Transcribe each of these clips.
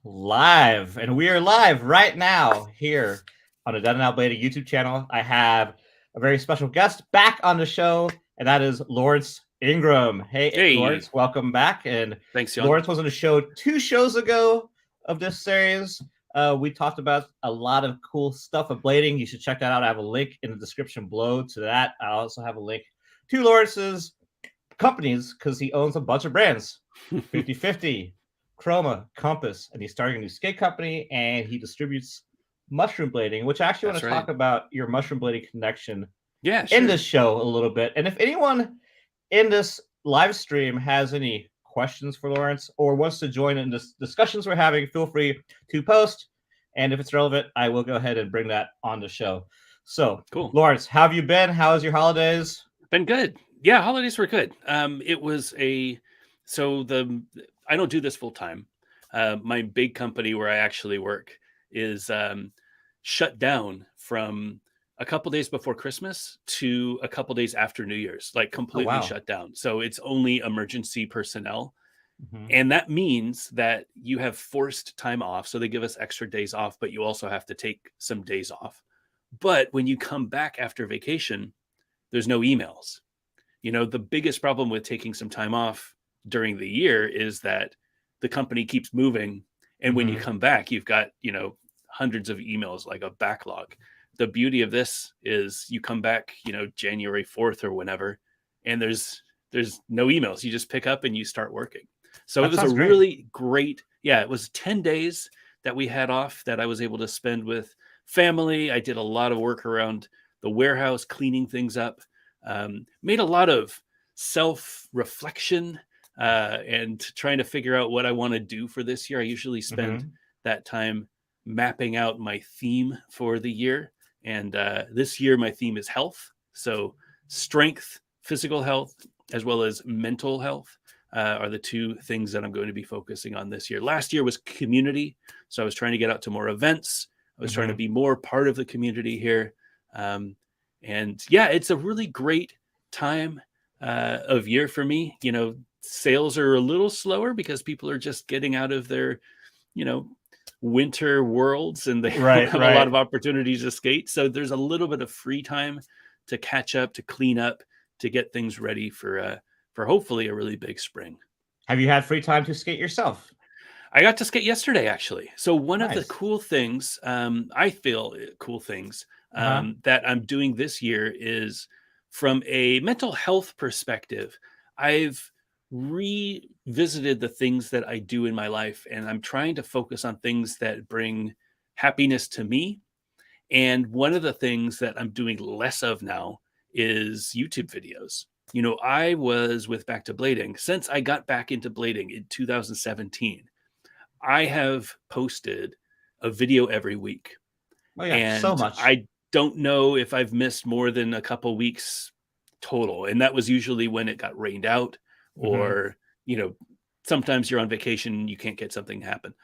live, and we are live right now here on the Done and Out Blading YouTube channel. I have a very special guest back on the show, and that is Lawrence Ingraham. Hey. Lawrence, welcome back. And thanks, John. Lawrence was on the show 2 shows ago of this series. We talked about a lot of cool stuff of blading. You should check that out. I have a link in the description below to that. I also have a link to Lawrence's companies because he owns a bunch of brands. 50/50, Chroma, Compass, and he's starting a new skate company, and he distributes mushroom blading, which I actually want to talk about your mushroom blading connection in this show a little bit. And if anyone in this live stream has any questions for Lawrence or wants to join in the discussions we're having, feel free to post. And if it's relevant, I will go ahead and bring that on the show. So, cool. Lawrence, how have you been? How was your holidays? Been good. Yeah, holidays were good. It was I don't do this full time. My big company where I actually work is shut down from a couple days before Christmas to a couple days after New Year's, like completely shut down. So it's only emergency personnel. Mm-hmm. And that means that you have forced time off. So they give us extra days off, but you also have to take some days off. But when you come back after vacation, there's no emails. You know, the biggest problem with taking some time off during the year is that the company keeps moving. And when you come back, you've got, hundreds of emails, like a backlog. The beauty of this is you come back, January 4th or whenever, and there's no emails. You just pick up and you start working. So it was a really great, it was 10 days that we had off that I was able to spend with family. I did a lot of work around the warehouse, cleaning things up, made a lot of self-reflection and trying to figure out what I want to do for this year. I usually spend that time mapping out my theme for the year. And this year, my theme is health. So strength, physical health, as well as mental health are the 2 things that I'm going to be focusing on this year. Last year was community. So I was trying to get out to more events. I was trying to be more part of the community here. It's a really great time of year for me. Sales are a little slower because people are just getting out of their, winter worlds, and they have a lot of opportunities to skate. So there's a little bit of free time to catch up, to clean up, to get things ready for hopefully a really big spring. Have you had free time to skate yourself? I got to skate yesterday, actually. So one of the cool things, I feel cool things that I'm doing this year is from a mental health perspective. I've revisited the things that I do in my life, and I'm trying to focus on things that bring happiness to me. And one of the things that I'm doing less of now is YouTube videos. I was with Back to Blading since I got back into blading in 2017. I have posted a video every week. And so much. I don't know if I've missed more than a couple weeks total. And that was usually when it got rained out, or, sometimes you're on vacation, you can't get something to happen.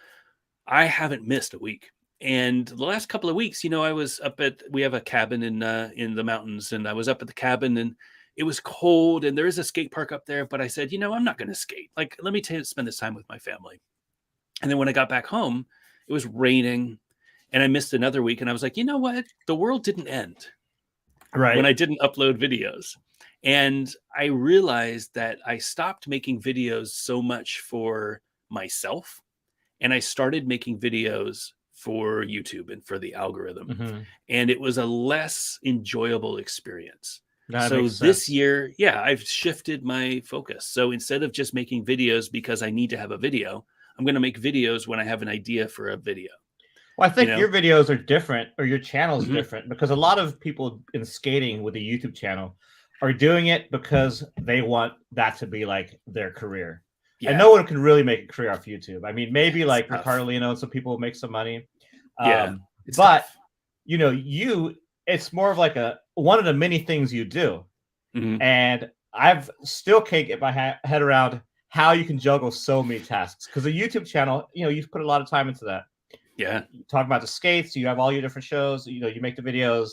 I haven't missed a week. And the last couple of weeks, I was up we have a cabin in the mountains, and I was up at the cabin, and it was cold, and there is a skate park up there. But I said, I'm not going to skate. Like, let me spend this time with my family. And then when I got back home, it was raining, and I missed another week. And I was like, you know what? The world didn't end when I didn't upload videos. And I realized that I stopped making videos so much for myself, and I started making videos for YouTube and for the algorithm. And it was a less enjoyable experience. So this year, I've shifted my focus. So instead of just making videos because I need to have a video, I'm going to make videos when I have an idea for a video. Well, I think your videos are different, or your channel is different, because a lot of people in skating with a YouTube channel are doing it because they want that to be like their career. And no one can really make a career off YouTube. I mean, maybe like Ricardo Leno and some people make some money. But tough. It's more of like one of the many things you do. And I've still can't get my head around how you can juggle so many tasks, because a YouTube channel, you've put a lot of time into that. You talk about the skates, you have all your different shows, you make the videos,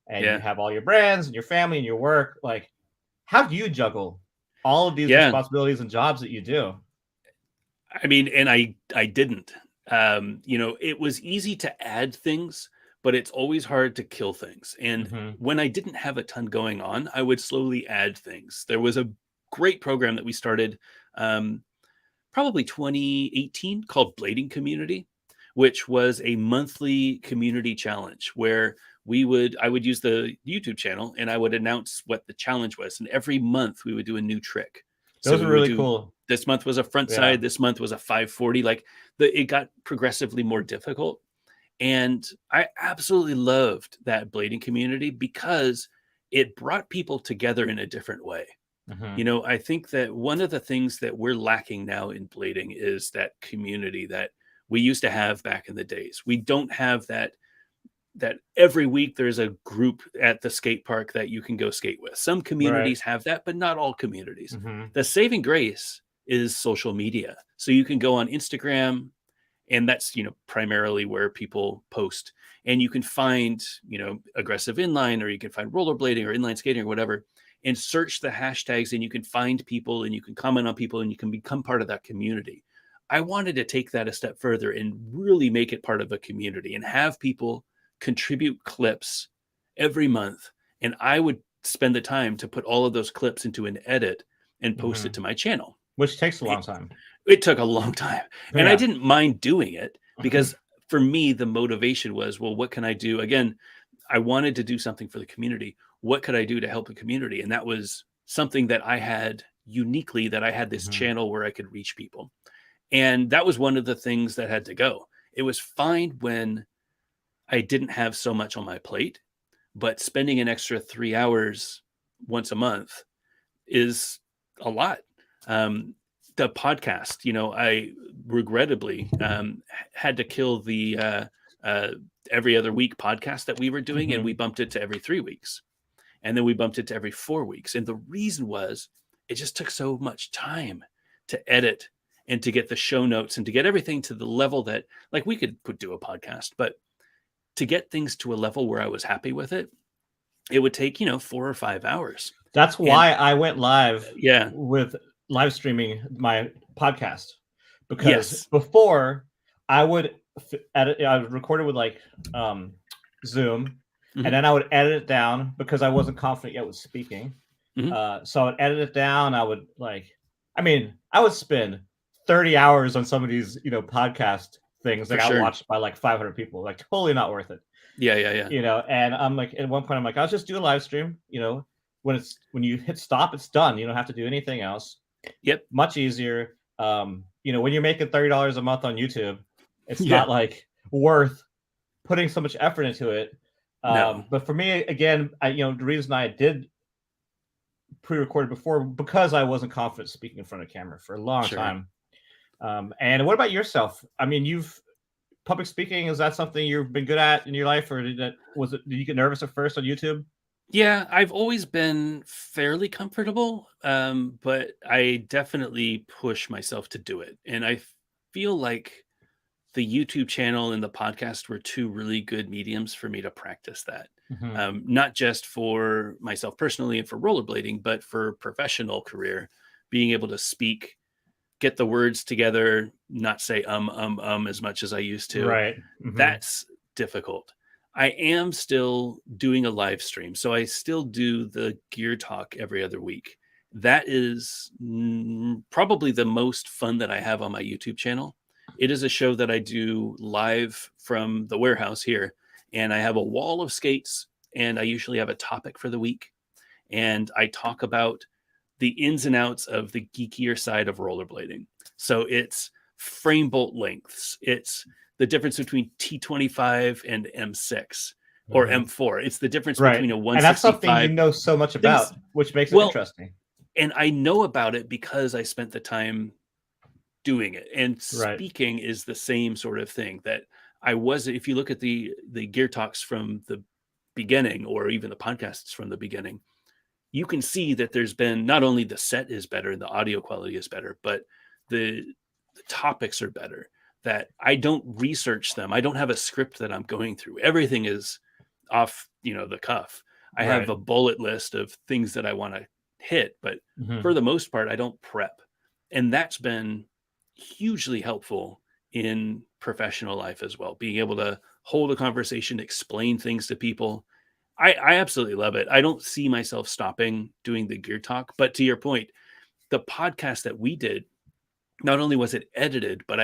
and you have all your brands and your family and your work. Like, how do you juggle all of these responsibilities and jobs that you do? I mean, and I didn't. it was easy to add things, but it's always hard to kill things. And when I didn't have a ton going on, I would slowly add things. There was a great program that we started probably 2018 called Blading Community, which was a monthly community challenge where I would use the YouTube channel and I would announce what the challenge was. And every month we would do a new trick. Those are really cool. This month was a front side. This month was a 540. Like it got progressively more difficult. And I absolutely loved that blading community because it brought people together in a different way. I think that one of the things that we're lacking now in blading is that community that we used to have back in the days. We don't have that every week there's a group at the skate park that you can go skate with. Some communities have that, but not all communities. The saving grace is social media. So you can go on Instagram, and that's, primarily where people post, and you can find, aggressive inline, or you can find rollerblading or inline skating or whatever, and search the hashtags, and you can find people and you can comment on people and you can become part of that community. I wanted to take that a step further and really make it part of a community and have people contribute clips every month. And I would spend the time to put all of those clips into an edit and post it to my channel. Which takes a long time. It took a long time. And I didn't mind doing it because for me, the motivation was, well, what can I do? Again, I wanted to do something for the community. What could I do to help the community? And that was something that I had uniquely, that I had this channel where I could reach people. And that was one of the things that had to go. It was fine when I didn't have so much on my plate, but spending an extra 3 hours once a month is a lot. The podcast, I regrettably had to kill the every other week podcast that we were doing, and we bumped it to every 3 weeks. And then we bumped it to every 4 weeks. And the reason was it just took so much time to edit and to get the show notes and to get everything to the level that, like, we could do a podcast, but to get things to a level where I was happy with it, it would take, 4 or 5 hours. That's why I went live with live streaming my podcast, because before I would edit, I would record it with like Zoom, and then I would edit it down because I wasn't confident yet with speaking. So I would edit it down. I would I would spend 30 hours on some of these, podcast things that got watched by like 500 people, like totally not worth it. Yeah. And I'm like, at one point I'm like, I'll just do a live stream. When you hit stop, it's done. You don't have to do anything else. Yep. Much easier. When you're making $30 a month on YouTube, it's not like worth putting so much effort into it. No. But for me, again, the reason I did pre-recorded before, because I wasn't confident speaking in front of camera for a long time. And what about yourself? I mean, public speaking, is that something you've been good at in your life, or did you get nervous at first on YouTube? Yeah, I've always been fairly comfortable, but I definitely push myself to do it. And I feel like the YouTube channel and the podcast were two really good mediums for me to practice that. Not just for myself personally and for rollerblading, but for professional career, being able to speak, get the words together, not say as much as I used to. Right. That's difficult. I am still doing a live stream, so I still do the gear talk every other week. That is probably the most fun that I have on my YouTube channel. It is a show that I do live from the warehouse here, and I have a wall of skates, and I usually have a topic for the week, and I talk about the ins and outs of the geekier side of rollerblading. So it's frame bolt lengths. It's the difference between T25 and M6 or M4. It's the difference between a 165. And that's something you know so much about, which makes it interesting. And I know about it because I spent the time doing it. And speaking is the same sort of thing that if you look at the gear talks from the beginning, or even the podcasts from the beginning, you can see that there's been, not only the set is better and the audio quality is better, but the topics are better, that I don't research them. I don't have a script that I'm going through. Everything is off, the cuff. I have a bullet list of things that I want to hit, but for the most part, I don't prep. And that's been hugely helpful in professional life as well. Being able to hold a conversation, explain things to people. I absolutely love it. I don't see myself stopping doing the gear talk, but to your point, the podcast that we did, not only was it edited, but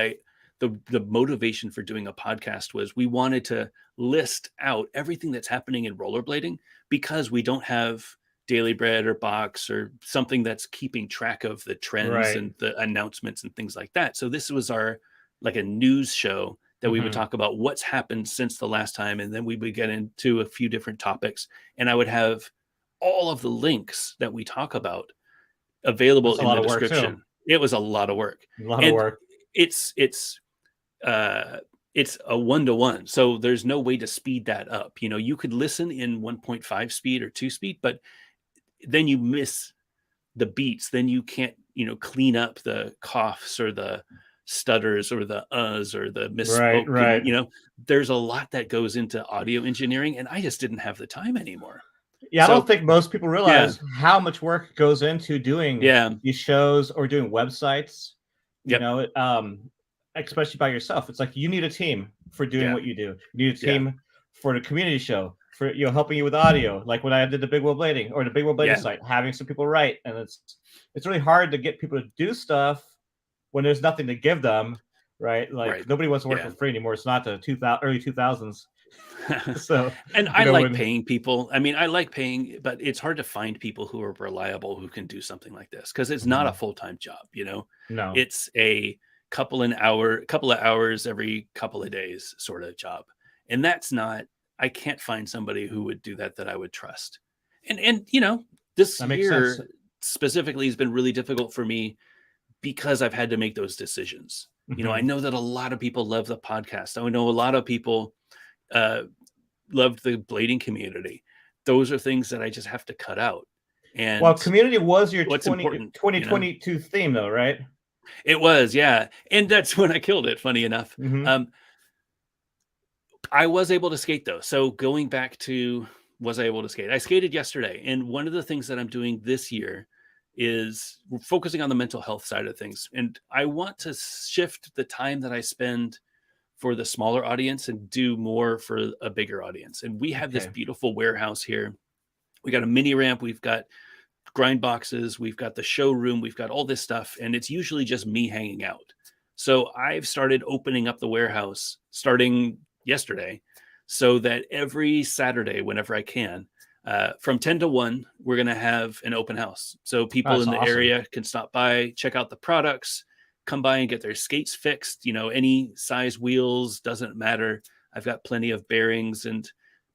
the motivation for doing a podcast was we wanted to list out everything that's happening in rollerblading, because we don't have Daily Bread or Box or something that's keeping track of the trends and the announcements and things like that. So this was our like a news show that we would talk about what's happened since the last time, and then we would get into a few different topics, and I would have all of the links that we talk about available in the description. It was a lot of work. It's a 1-to-1, so there's no way to speed that up. You know, you could listen in 1.5 speed or 2 speed, but then you miss the beats. Then you can't, you know, clean up the coughs or the stutters or the uhs or the misspoke. Right. You know, there's a lot that goes into audio engineering, and I just didn't have the time anymore. Yeah, I don't think most people realize how much work goes into doing these shows or doing websites. You know, especially by yourself. It's like you need a team for doing what you do. You need a team for the community show, for, you know, helping you with audio. Like when I did the Big Wheel Blading or the Big Wheel Blading site, having some people write, and it's really hard to get people to do stuff when there's nothing to give them, right? Like nobody wants to work for free anymore. It's not the early 2000s. So, and I like paying people. I mean, I like paying, but it's hard to find people who are reliable who can do something like this, because it's not a full-time job. You know, no, it's a couple of hours every couple of days sort of job, and that's not. I can't find somebody who would do that I would trust. And you know, this year specifically has been really difficult for me because I've had to make those decisions. You know, I know that a lot of people love the podcast. I know a lot of people loved the blading community. Those are things that I just have to cut out. And well, community was your 2022 you know? Theme, though, right? It was, yeah. And that's when I killed it, funny enough. I was able to skate, though. So going back to, was I able to skate? I skated yesterday. And one of the things that I'm doing this year is focusing on the mental health side of things. And I want to shift the time that I spend for the smaller audience and do more for a bigger audience. And we have this beautiful warehouse here. We got a mini ramp. We've got grind boxes. We've got the showroom. We've got all this stuff. And it's usually just me hanging out. So I've started opening up the warehouse starting yesterday, so that every Saturday, whenever I can, from 10 to 1, we're going to have an open house. So people in the area can stop by, check out the products, come by and get their skates fixed. You know, any size wheels, doesn't matter. I've got plenty of bearings and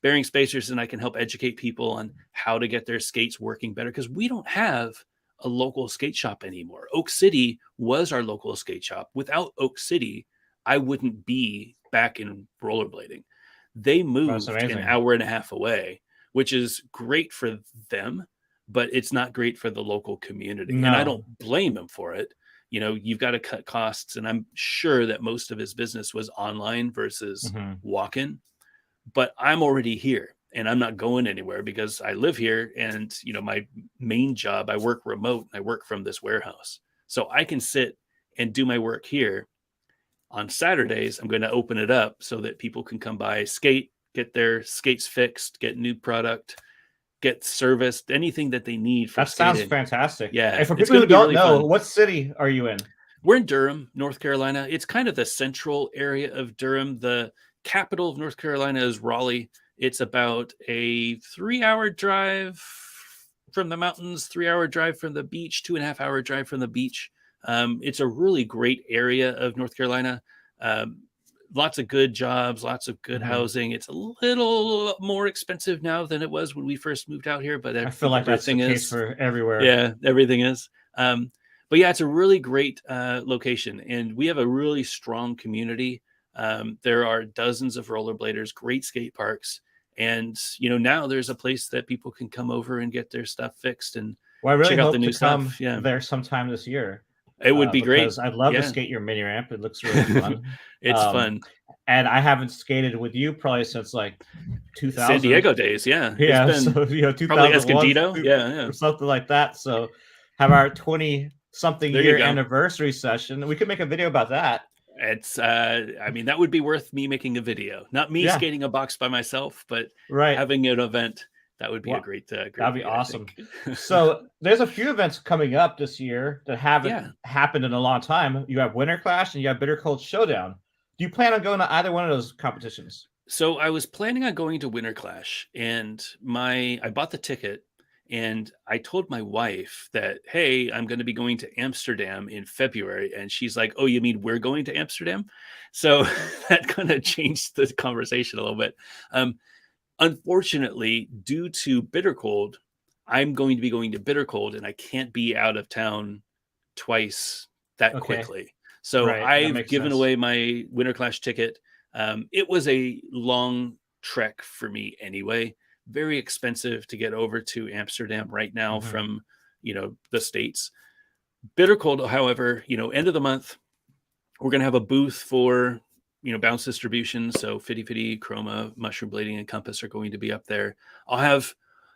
bearing spacers, and I can help educate people on how to get their skates working better, because we don't have a local skate shop anymore. Oak City was our local skate shop. Without Oak City, I wouldn't be back in rollerblading. They moved an hour and a half away, which is great for them, but it's not great for the local community. No. And I don't blame him for it. You know, you've got to cut costs. And I'm sure that most of his business was online versus walk-in. But I'm already here and I'm not going anywhere because I live here. And, you know, my main job, I work remote. I work from this warehouse. So I can sit and do my work here. On Saturdays, I'm going to open it up so that people can come by, skate, get their skates fixed, get new product, get serviced, anything that they need for skating. That sounds fantastic. Yeah. And for people who don't know, what city are you in? We're in Durham, North Carolina. It's kind of the central area of Durham. The capital of North Carolina is Raleigh. It's about a 3-hour drive from the mountains, 3-hour drive from the beach, 2.5-hour drive from the beach. It's a really great area of North Carolina. Lots of good jobs, lots of good housing. It's a little more expensive now than it was when we first moved out here, but I feel like that's the case for everywhere. Yeah, everything is. But yeah, it's a really great location, and we have a really strong community. There are dozens of rollerbladers, great skate parks, and you know, now there's a place that people can come over and get their stuff fixed and check out the new stuff. Yeah, there sometime this year. It would be great. I'd love to skate your mini ramp. It looks really fun. It's fun. And I haven't skated with you probably since like 2000. San Diego days, yeah. Yeah, it's been so, you know, 2001, probably Escondido, or something like that. So have our 20-something year anniversary session. We could make a video about that. It's I mean, that would be worth me making a video, not me Yeah, skating a box by myself, but right. having an event. That would be a Well, great that'd be feat, I awesome. think. So there's a few events coming up this year that haven't Yeah. happened in a long time. You have Winter Clash and you have Bitter Cold Showdown. Do you plan on going to either one of those competitions? So I was planning on going to Winter Clash, and I bought the ticket, and I told my wife that, hey, I'm going to be going to Amsterdam in February, and she's like, oh, you mean we're going to Amsterdam? So that kind of changed the conversation a little bit. Unfortunately, due to Bitter Cold, I'm going to be going to Bitter Cold, and I can't be out of town twice that Okay, quickly. So right. That I've makes given sense. away my Winter Clash ticket. It was a long trek for me anyway. Very expensive to get over to Amsterdam right now Mhm. from, the States. Bitter Cold, however, end of the month, we're going to have a booth for, bounce distribution. So Fitty Fitty, Chroma, Mushroom Blading, and Compass are going to be up there. I'll have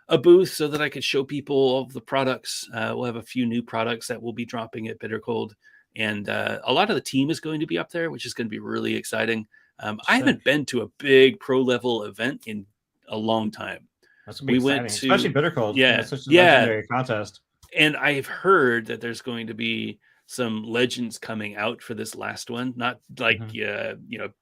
a booth so that I could show people all of the products. We'll have a few new products that will be dropping at Bitter Cold. And a lot of the team is going to be up there, which is going to be really exciting. I Sick. haven't been to a big pro level event in a long time. That's gonna be We exciting, went especially to, Bitter Cold. yeah, It's such a yeah. legendary contest. And I've heard that there's going to be some legends coming out for this last one, not like,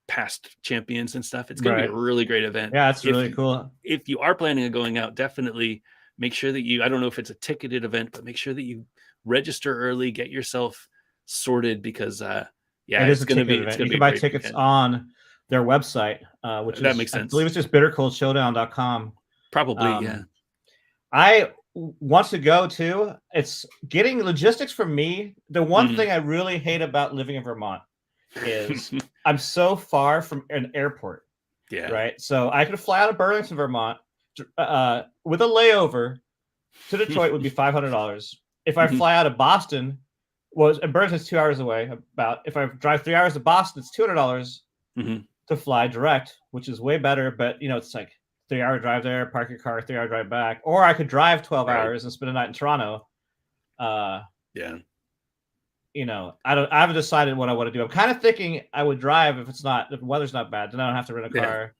past champions and stuff. It's going to be a Right. really great event. Yeah, it's really cool. If you are planning on going out, definitely make sure that I don't know if it's a ticketed event, but make sure that you register early, get yourself sorted, because It it's is a going to ticket be, event. You a can buy great tickets weekend. on their website, which That is, makes I sense. believe it's just bittercoldshowdown.com. Probably, yeah. I want to go too. It's getting logistics for me. The one thing I really hate about living in Vermont is I'm so far from an airport. Yeah. Right. So I could fly out of Burlington, Vermont, with a layover to Detroit would be $500. If I fly out of Boston, and Burlington's 2 hours away. If I drive 3 hours to Boston, it's $200 to fly direct, which is way better. But it's like 3 hour drive there, park your car, 3 hour drive back, or I could drive 12 hours and spend a night in Toronto. Yeah. I haven't decided what I want to do. I'm kind of thinking I would drive if the weather's not bad, then I don't have to rent a car.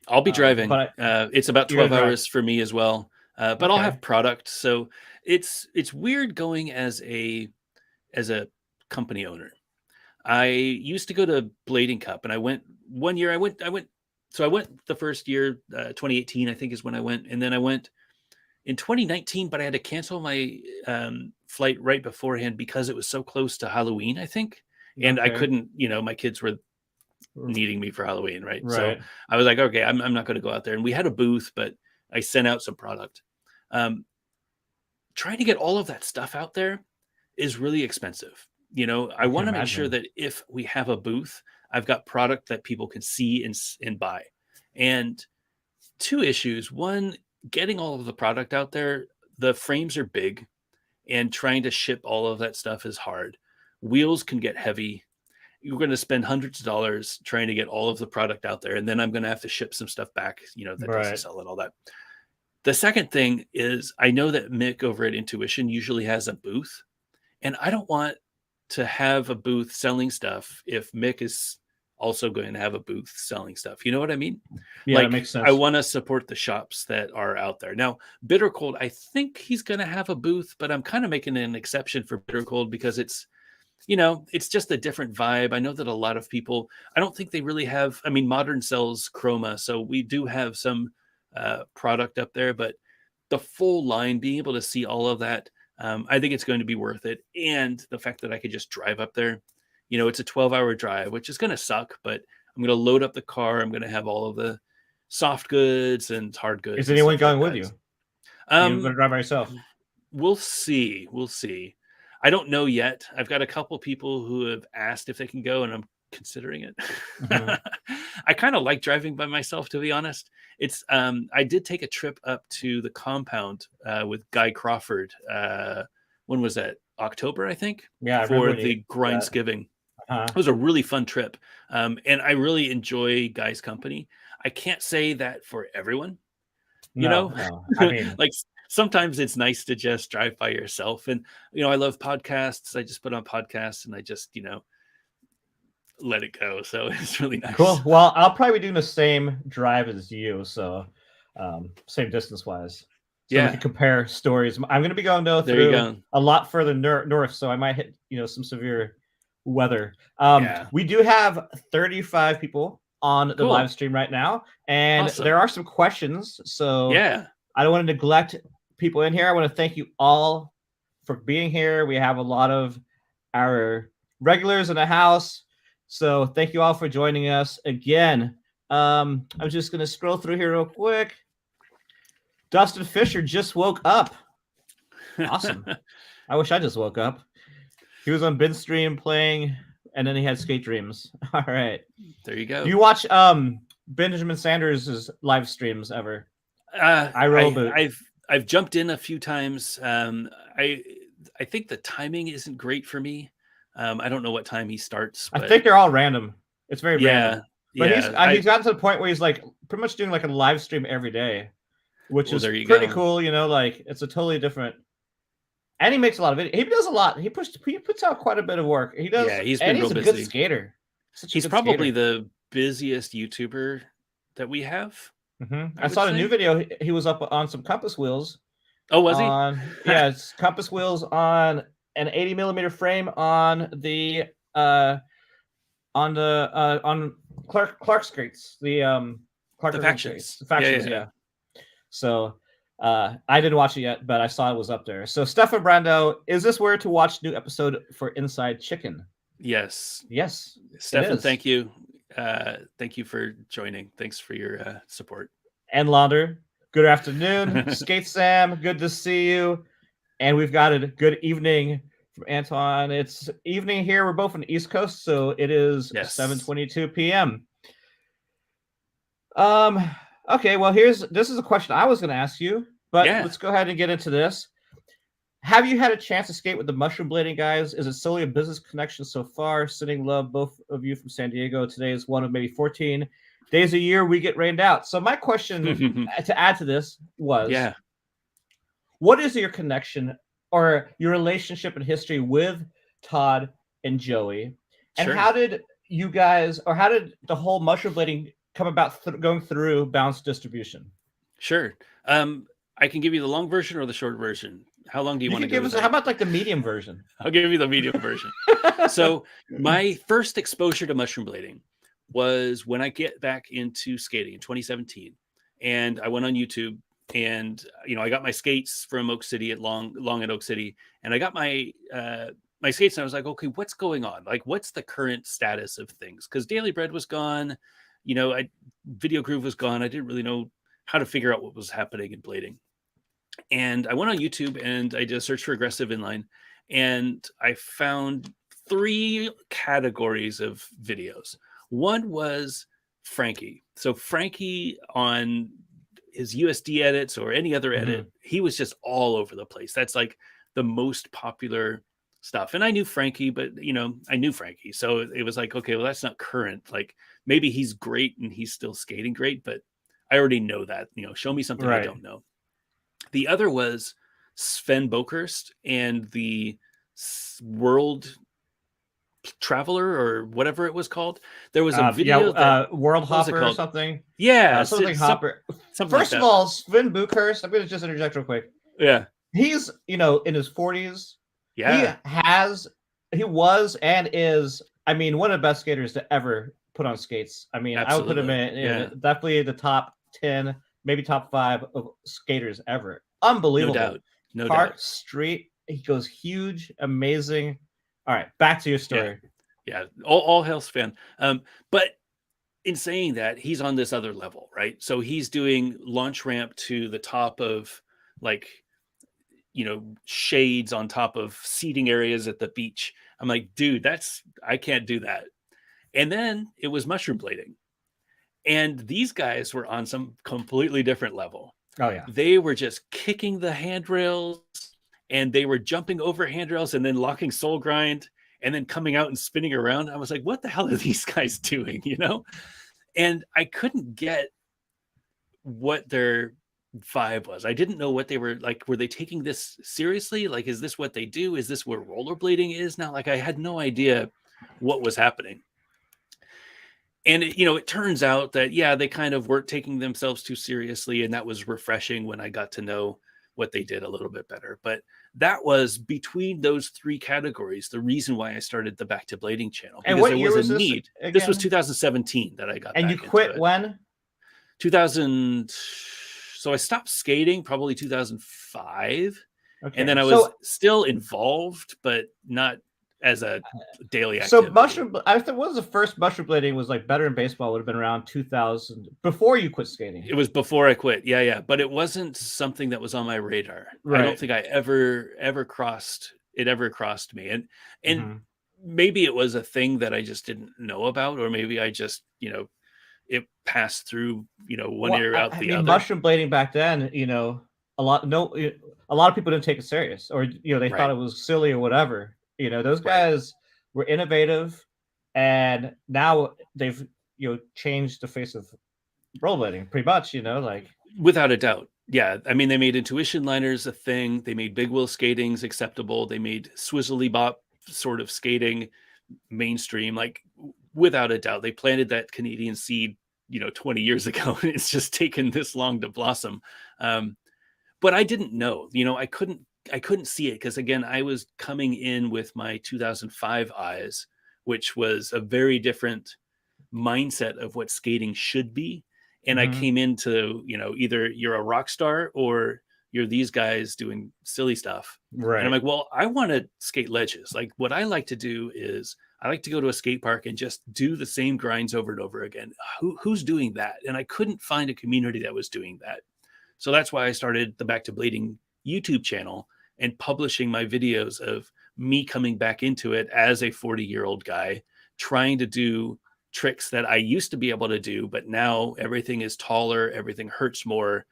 I'll be driving. But it's about 12 hours for me as well. But I'll have product. So it's weird going as a company owner. I used to go to Blading Cup, and I went one year. I went the first year, 2018, I think is when I went. And then I went in 2019, but I had to cancel my flight right beforehand because it was so close to Halloween, I think. And I couldn't, my kids were needing me for Halloween, right? So I was like, okay, I'm not going to go out there. And we had a booth, but I sent out some product. Trying to get all of that stuff out there is really expensive. I want to make sure that if we have a booth, I've got product that people can see and buy. And two issues. One, getting all of the product out there, the frames are big, and trying to ship all of that stuff is hard. Wheels can get heavy. You're going to spend hundreds of dollars trying to get all of the product out there. And then I'm going to have to ship some stuff back, that doesn't sell and all that. The second thing is, I know that Mick over at Intuition usually has a booth, and I don't want to have a booth selling stuff if Mick is also going to have a booth selling stuff. You know what I mean? Yeah, that makes sense. I want to support the shops that are out there. Now, Bitter Cold, I think he's going to have a booth, but I'm kind of making an exception for Bitter Cold because it's just a different vibe. I know that a lot of people, I don't think they really have, Modern sells Chroma, so we do have some product up there, but the full line, being able to see all of that, I think it's going to be worth it. And the fact that I could just drive up there, it's a 12-hour drive, which is going to suck, but I'm going to load up the car. I'm going to have all of the soft goods and hard goods. Is anyone going with you? You're going to drive by yourself? We'll see. I don't know yet. I've got a couple people who have asked if they can go, and I'm considering it. I kind of like driving by myself, to be honest. It's I did take a trip up to the compound with Guy Crawford. When was that? October, I think. Yeah, for the Grindsgiving. It was a really fun trip, and I really enjoy Guy's company. I can't say that for everyone. No. Like sometimes it's nice to just drive by yourself, and I love podcasts. I just put on podcasts, and I just let it go. So it's really nice. Cool. Well, I'll probably be doing the same drive as you, so same distance wise. So we can compare stories. I'm going to be going though through a lot further north, so I might hit some severe weather. We do have 35 people on the live stream right now, and there are some questions. So I don't want to neglect people in here. I want to thank you all for being here. We have a lot of our regulars in the house, so thank you all for joining us again. I'm just going to scroll through here real quick. Dustin Fisher just woke up. Awesome. I wish I just woke up. He was on Ben's stream playing, and then he had skate dreams. All right. There you go. Do you watch Benjamin Sanders' live streams ever? I've jumped in a few times. I think the timing isn't great for me. I don't know what time he starts. But... I think they're all random. It's very random. But he's gotten to the point where he's like pretty much doing like a live stream every day, which is pretty cool. You know, like it's a totally different. And he makes a lot of videos. He does a lot. He puts out quite a bit of work. He does. Yeah, he's been real busy. He's a good skater. He's probably the busiest YouTuber that we have. Mm-hmm. I saw a new video. He was up on some compass wheels. Oh, was he? Yeah, it's compass wheels on an 80 millimeter frame on the on Clark skates. The factions. The factions. Yeah. So. I didn't watch it yet, but I saw it was up there. So, Stefan Brando, is this where to watch new episode for Inside Chicken? Yes. Stefan, thank you. Thank you for joining. Thanks for your support. And Launder, good afternoon. Skate Sam, good to see you. And we've got a good evening from Anton. It's evening here. We're both on the East Coast, so it is 7:22 p.m. Okay, well, this is a question I was going to ask you, but let's go ahead and get into this. Have you had a chance to skate with the mushroom blading guys? Is it solely a business connection so far? Sending love, both of you from San Diego. Today is one of maybe 14 days a year we get rained out. So my question to add to this was, what is your connection or your relationship and history with Todd and Joey? And how did you guys, or how did the whole mushroom blading come about going through bounce distribution? Sure. I can give you the long version or the short version. How long do you want to give us? How about like the medium version? I'll give you the medium version. So my first exposure to mushroom blading was when I get back into skating in 2017, and I went on YouTube, and I got my skates from Oak City at Long at Oak City, and I got my my skates, and I was like, okay, what's going on? Like, what's the current status of things? Because Daily Bread was gone. Video Groove was gone. I didn't really know how to figure out what was happening in blading. And I went on YouTube and I did a search for aggressive inline, and I found 3 categories of videos. One was Frankie. So Frankie on his USD edits or any other edit, he was just all over the place. That's like the most popular stuff. And I knew Frankie, but I knew Frankie. So it was like, okay, well, that's not current. Like maybe he's great and he's still skating great, but I already know that, show me something I don't know. The other was Sven Bokerst and the World Traveler or whatever it was called. There was a video World Hopper or something. Yeah. Something Hopper. Something First of all, Sven Bokerst, I'm going to just interject real quick. Yeah. He's, in his 40s. Yeah. He was and is, one of the best skaters to ever put on skates. Absolutely. I would put him in definitely the top 10, maybe top 5 of skaters ever. Unbelievable. No Park doubt. Street, he goes huge, amazing. All right, back to your story. Yeah. All hail Sven. But in saying that, he's on this other level, right? So he's doing launch ramp to the top of shades on top of seating areas at the beach. I'm like, dude, I can't do that. And then it was mushroom blading. And these guys were on some completely different level. Oh, yeah. They were just kicking the handrails, and they were jumping over handrails and then locking soul grind and then coming out and spinning around. I was like, what the hell are these guys doing? And I couldn't get what their vibe was. I didn't know what they were like. Were they taking this seriously? Like, is this what they do? Is this where rollerblading is now? Like, I had no idea what was happening. And it turns out that, yeah, they kind of weren't taking themselves too seriously. And that was refreshing when I got to know what they did a little bit better. But that was between those three categories, the reason why I started the Back to Blading channel, And because what there year was was a this need. again? This was 2017 that I got and back you quit into it. when? 2000. So I stopped skating probably 2005. Okay. And then I was still involved, but not as a daily activity. So mushroom, I think what was the first mushroom blading was like Better in Baseball would have been around 2000, before you quit skating. It was before I quit. Yeah. But it wasn't something that was on my radar. Right. I don't think I ever crossed me. And maybe it was a thing that I just didn't know about, or maybe I just, it passed through, one ear out the other. Mushroom blading back then, a lot of people didn't take it serious, or they thought it was silly or whatever. Those guys were innovative, and now they've changed the face of rollerblading pretty much. Like without a doubt. Yeah, I mean, they made intuition liners a thing. They made big wheel skatings acceptable. They made swizzly bop sort of skating mainstream. Like without a doubt, they planted that Canadian seed 20 years ago. It's just taken this long to blossom. But I didn't know, I couldn't see it because, again, I was coming in with my 2005 eyes, which was a very different mindset of what skating should be. And I came into, either you're a rock star or you're these guys doing silly stuff. Right. And I'm like, well, I want to skate ledges. Like what I like to do is I like to go to a skate park and just do the same grinds over and over again. Who's doing that? And I couldn't find a community that was doing that. So that's why I started the Back to Blading YouTube channel and publishing my videos of me coming back into it as a 40-year-old guy, trying to do tricks that I used to be able to do, but now everything is taller, everything hurts more.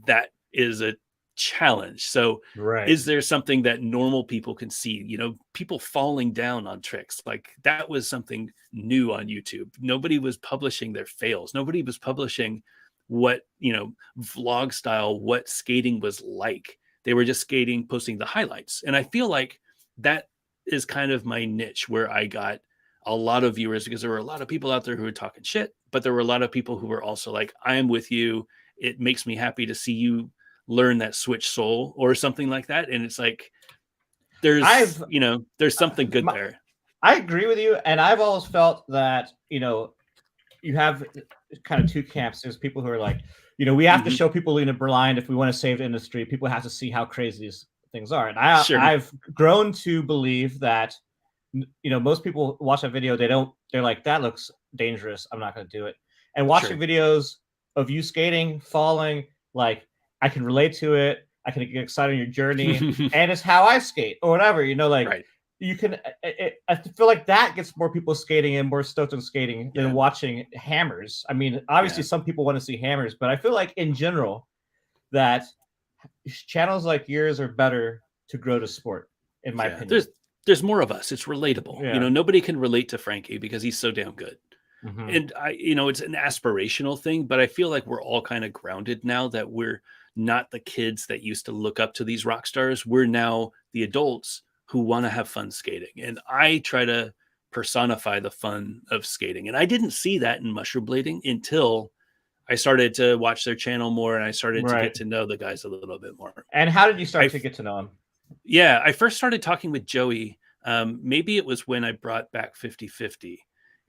That is a challenge. So is there something that normal people can see? People falling down on tricks, like that was something new on YouTube. Nobody was publishing their fails. Nobody was publishing what, vlog style, what skating was like. They were just skating, posting the highlights. And I feel like that is kind of my niche where I got a lot of viewers, because there were a lot of people out there who were talking shit, but there were a lot of people who were also like, I am with you. It makes me happy to see you learn that switch soul or something like that. And it's like, there's something good there. I agree with you. And I've always felt that, you have kind of two camps. There's people who are like, we have to show people in a blind if we want to save the industry. People have to see how crazy these things are. And I've grown to believe that, most people watch a video, they're like, that looks dangerous, I'm not going to do it. And watching videos of you skating, falling, like I can relate to it. I can get excited on your journey, and it's how I skate or whatever, you can. I feel like that gets more people skating and more stoked on skating than watching hammers. I mean, obviously some people want to see hammers, but I feel like in general that channels like yours are better to grow the sport, in my opinion. There's more of us. It's relatable. Nobody can relate to Frankie because he's so damn good. And it's an aspirational thing, but I feel like we're all kind of grounded now that we're not the kids that used to look up to these rock stars. We're now the adults who want to have fun skating. And I try to personify the fun of skating. And I didn't see that in mushroom blading until I started to watch their channel more, and I started to get to know the guys a little bit more. And how did you start to get to know them? Yeah, I first started talking with Joey. Maybe it was when I brought back 50/50,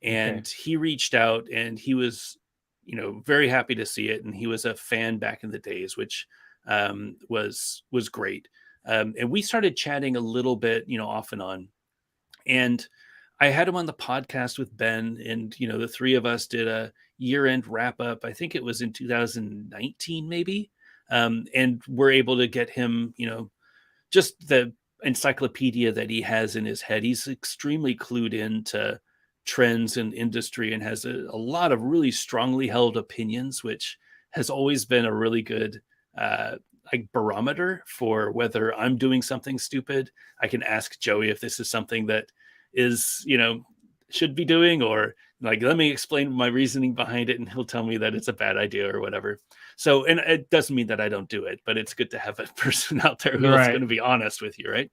and he reached out, and he was, very happy to see it. And he was a fan back in the days, which was great. And we started chatting a little bit, off and on. And I had him on the podcast with Ben, and, the three of us did a year-end wrap-up. I think it was in 2019, maybe. And we're able to get him, just the encyclopedia that he has in his head. He's extremely clued into trends in industry and has a lot of really strongly held opinions, which has always been a really good barometer for whether I'm doing something stupid. I can ask Joey if this is something that is, should be doing, or like, let me explain my reasoning behind it, and he'll tell me that it's a bad idea or whatever. So, and it doesn't mean that I don't do it, but it's good to have a person out there who's going to be honest with you. Right.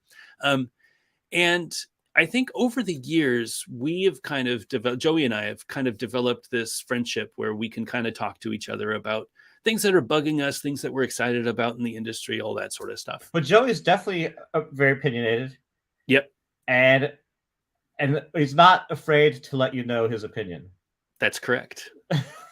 And I think over the years, we have kind of developed, Joey and I have kind of developed this friendship where we can kind of talk to each other about things that are bugging us, things that we're excited about in the industry, all that sort of stuff. But Joey's definitely very opinionated. Yep. And he's not afraid to let you know his opinion. That's correct.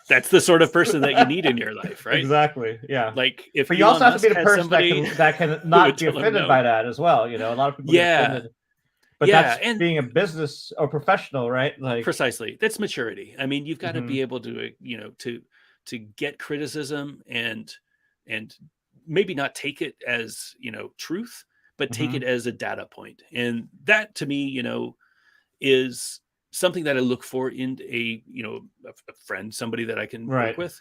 That's the sort of person that you need in your life, right? Exactly. Yeah. Like if but you also have to be the person somebody that can not be offended by that as well. You know, a lot of people get offended. But that's being a business or professional, right? Like precisely. That's maturity. I mean, you've got to be able to, you know, to get criticism and maybe not take it as, you know, truth, but take it as a data point. And that to me, you know, is something that I look for in a, you know, a friend, somebody that I can work with.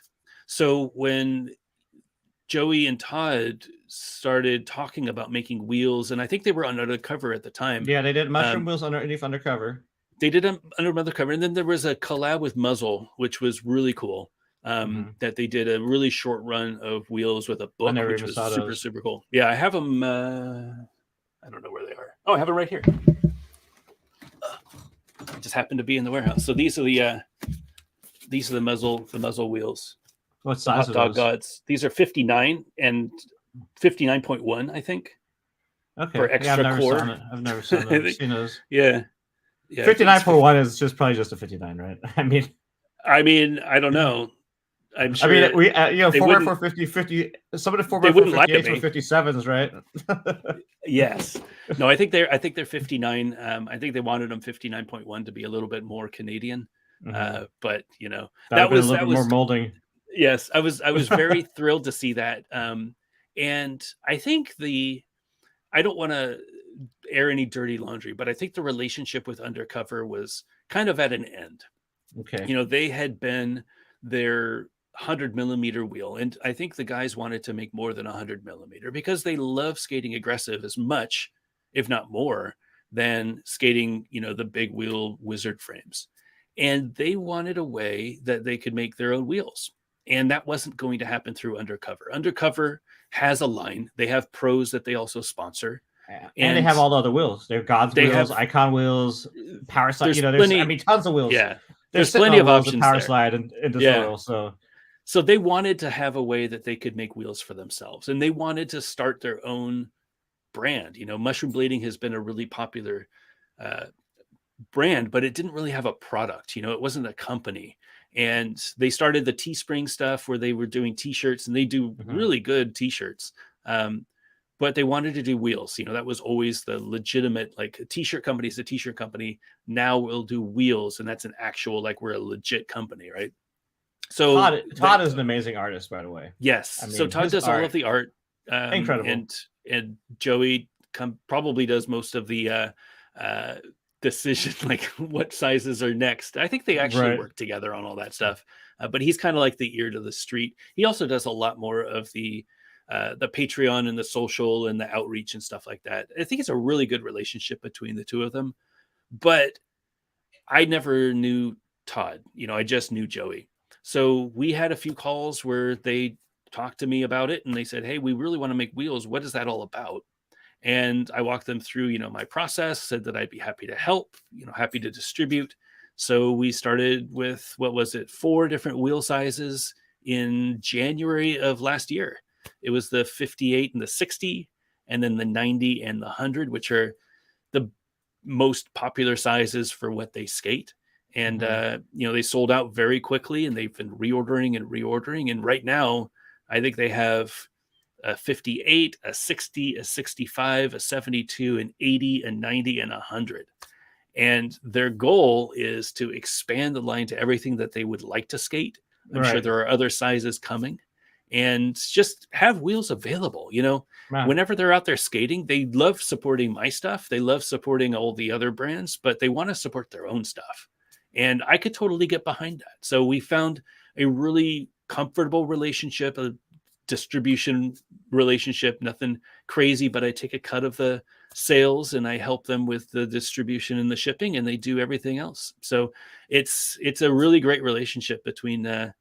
So when Joey and Todd started talking about making wheels, and I think they were undercover at the time. Yeah, they did mushroom wheels underneath undercover. They did them under undercover, and then there was a collab with Muzzle, which was really cool. That they did a really short run of wheels with a book, which was super cool. Yeah, I have them. I don't know where they are. Oh, I have them right here. Just happened to be in the warehouse. So these are the muzzle wheels. What size Hot Dog Gods? These are 59 and 59.1, I think. Okay. For extra core. I've never seen those. Seen those. Yeah. 59.1 is just a 59, right? I mean, I don't know. I'm sure. I mean, we you know, 4x4 some of the 4x4 were 57s, right? Yes. No, I think they're 59. I think they wanted them 59.1 to be a little bit more Canadian. But you know, that was more molding. Yes, I was very thrilled to see that. And I think I don't want to air any dirty laundry, but I think the relationship with Undercover was kind of at an end. Okay. You know, they had been their 100mm wheel, and I think the guys wanted to make more than 100mm because they love skating aggressive as much, if not more, than skating, you know, the big wheel wizard frames. And they wanted a way that they could make their own wheels. And that wasn't going to happen through Undercover. Undercover has a line. They have pros that they also sponsor. And they have all the other wheels. They're God's wheels, Icon wheels, Power Slide. You know, there's tons of wheels. Yeah. There's plenty of options. Power Slide into soil. So they wanted to have a way that they could make wheels for themselves. And they wanted to start their own brand. You know, Mushroom Blading has been a really popular brand, but it didn't really have a product. You know, it wasn't a company. And they started the Teespring stuff where they were doing t-shirts, and they do really good t-shirts. But they wanted to do wheels. You know, that was always the legitimate, like, a t-shirt company is a t-shirt company. Now we'll do wheels, and that's an actual, like, we're a legit company, right? So Todd is an amazing artist, by the way. Yes. I mean, so Todd does all of the art. Incredible. And Joey probably does most of the decision, like what sizes are next. I think they actually work together on all that stuff. But he's kind of like the ear to the street. He also does a lot more of the Patreon and the social and the outreach and stuff like that. I think it's a really good relationship between the two of them. But I never knew Todd. You know, I just knew Joey. So we had a few calls where they talked to me about it, and they said, hey, we really want to make wheels. What is that all about? And I walked them through, you know, my process, said that I'd be happy to help, you know, happy to distribute. So we started with, 4 different wheel sizes in January of last year. It was the 58 and the 60, and then the 90 and the 100, which are the most popular sizes for what they skate. And, you know, they sold out very quickly, and they've been reordering. And right now, I think they have a 58, a 60, a 65, a 72, an 80, a 90, and a 100. And their goal is to expand the line to everything that they would like to skate. I'm sure there are other sizes coming, and just have wheels available. You know, whenever they're out there skating, they love supporting my stuff. They love supporting all the other brands, but they want to support their own stuff. And I could totally get behind that. So we found a really comfortable relationship, a distribution relationship, nothing crazy, but I take a cut of the sales and I help them with the distribution and the shipping, and they do everything else. So it's a really great relationship between the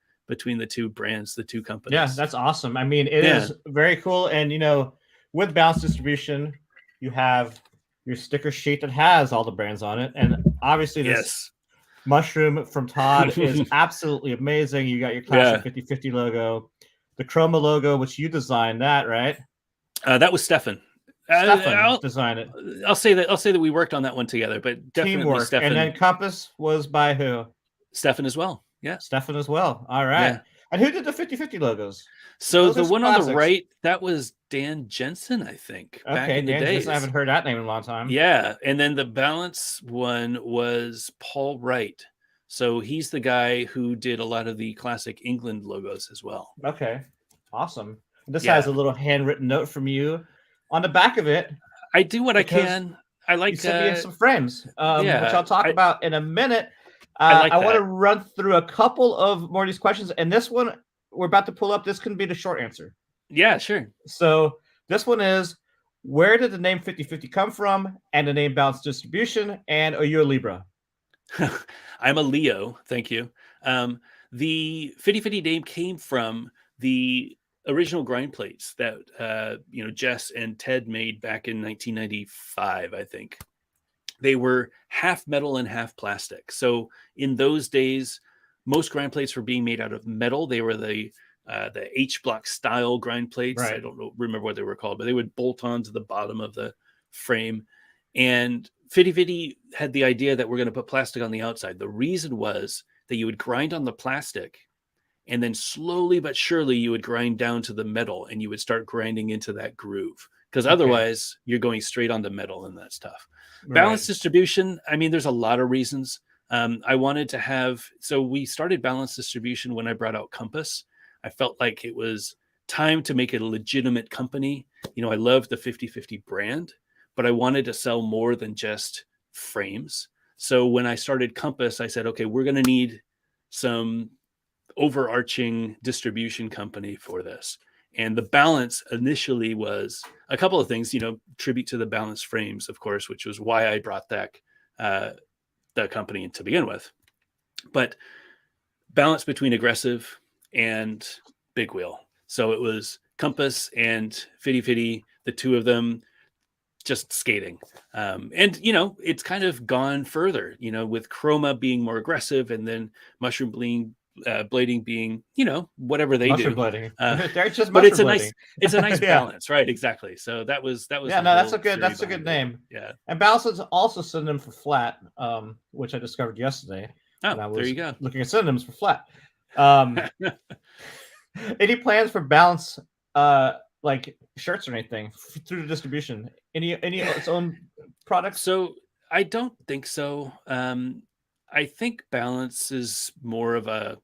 two brands, the two companies. Yeah, that's awesome. I mean, it is very cool. And, you know, with balanced distribution, you have your sticker sheet that has all the brands on it. And obviously this Yes. mushroom from Todd is absolutely amazing. You got your classic 50/50 logo, the Chroma logo, which you designed that, right? That was Stefan. Stefan designed it. I'll say that we worked on that one together, but definitely teamwork. Stefan. And then Compass was by who? Stefan as well. Yeah. Stefan as well. All right. Yeah. And who did the 50/50 logos? So the one classics. On the right, that was Dan Jensen, I think. Okay, back in Dan the days. Jensen. I haven't heard that name in a long time. Yeah. And then the balance one was Paul Wright. So he's the guy who did a lot of the classic England logos as well. Okay. Awesome. This has a little handwritten note from you on the back of it. I do what I can. I like you sent me some frames, which I'll talk about in a minute. I want to run through a couple of more of these questions. And this one we're about to pull up, this can be the short answer. Yeah, sure. So this one is, where did the name 50/50 come from, and the name Balance Distribution, and are you a Libra? I'm a Leo. Thank you. The 50/50 name came from the original grind plates that Jess and Ted made back in 1995, I think. They were half metal and half plastic. So in those days, most grind plates were being made out of metal. They were the H block style grind plates. Right. I don't remember what they were called, but they would bolt onto the bottom of the frame. And 50/50 had the idea that we're going to put plastic on the outside. The reason was that you would grind on the plastic, and then slowly but surely you would grind down to the metal, and you would start grinding into that groove. Because otherwise you're going straight on the metal and that stuff. Right. Balance distribution, I mean, there's a lot of reasons. I wanted to have, so we started balance distribution when I brought out Compass. I felt like it was time to make it a legitimate company. I love the 50/50 brand, but I wanted to sell more than just frames. So when I started Compass, I said, okay, we're going to need some overarching distribution company for this. And the Balance initially was a couple of things, tribute to the Balance frames, of course, which was why I brought that the company to begin with. But balance between aggressive and big wheel. So it was Compass and 50/50, the two of them just skating. And, it's kind of gone further, with Chroma being more aggressive, and then Mushroom blading being, whatever they mushroom do. Blading. They're just but it's blading. a nice balance, right? Exactly. So that was. Yeah, no, that's a good name. Yeah. And Balance is also synonym for flat, which I discovered yesterday. Oh, there you go. Looking at synonyms for flat. Any plans for Balance, like shirts or anything through the distribution? Any its own products? So I don't think so. I think Balance is more of a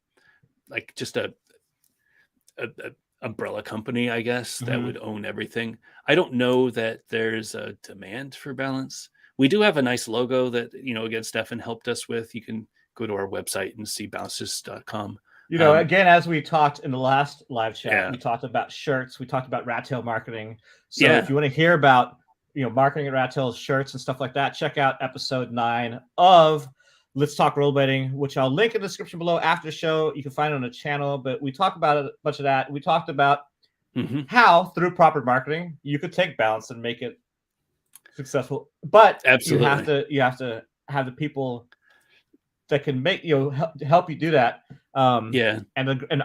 umbrella company, I guess, that would own everything. I don't know that there's a demand for Balance. We do have a nice logo that, again, Stefan helped us with. You can go to our website and see balances.com. Again, as we talked in the last live chat, we talked about shirts. We talked about Rat Tail marketing. So if you want to hear about, marketing at Rat Tail's shirts and stuff like that, check out episode 9 of Let's Talk Rollerblading, which I'll link in the description below after the show. You can find it on the channel, but we talked about a bunch of that. We talked about how, through proper marketing, you could take Balance and make it successful. But absolutely, you have to have the people that can make help you do that. And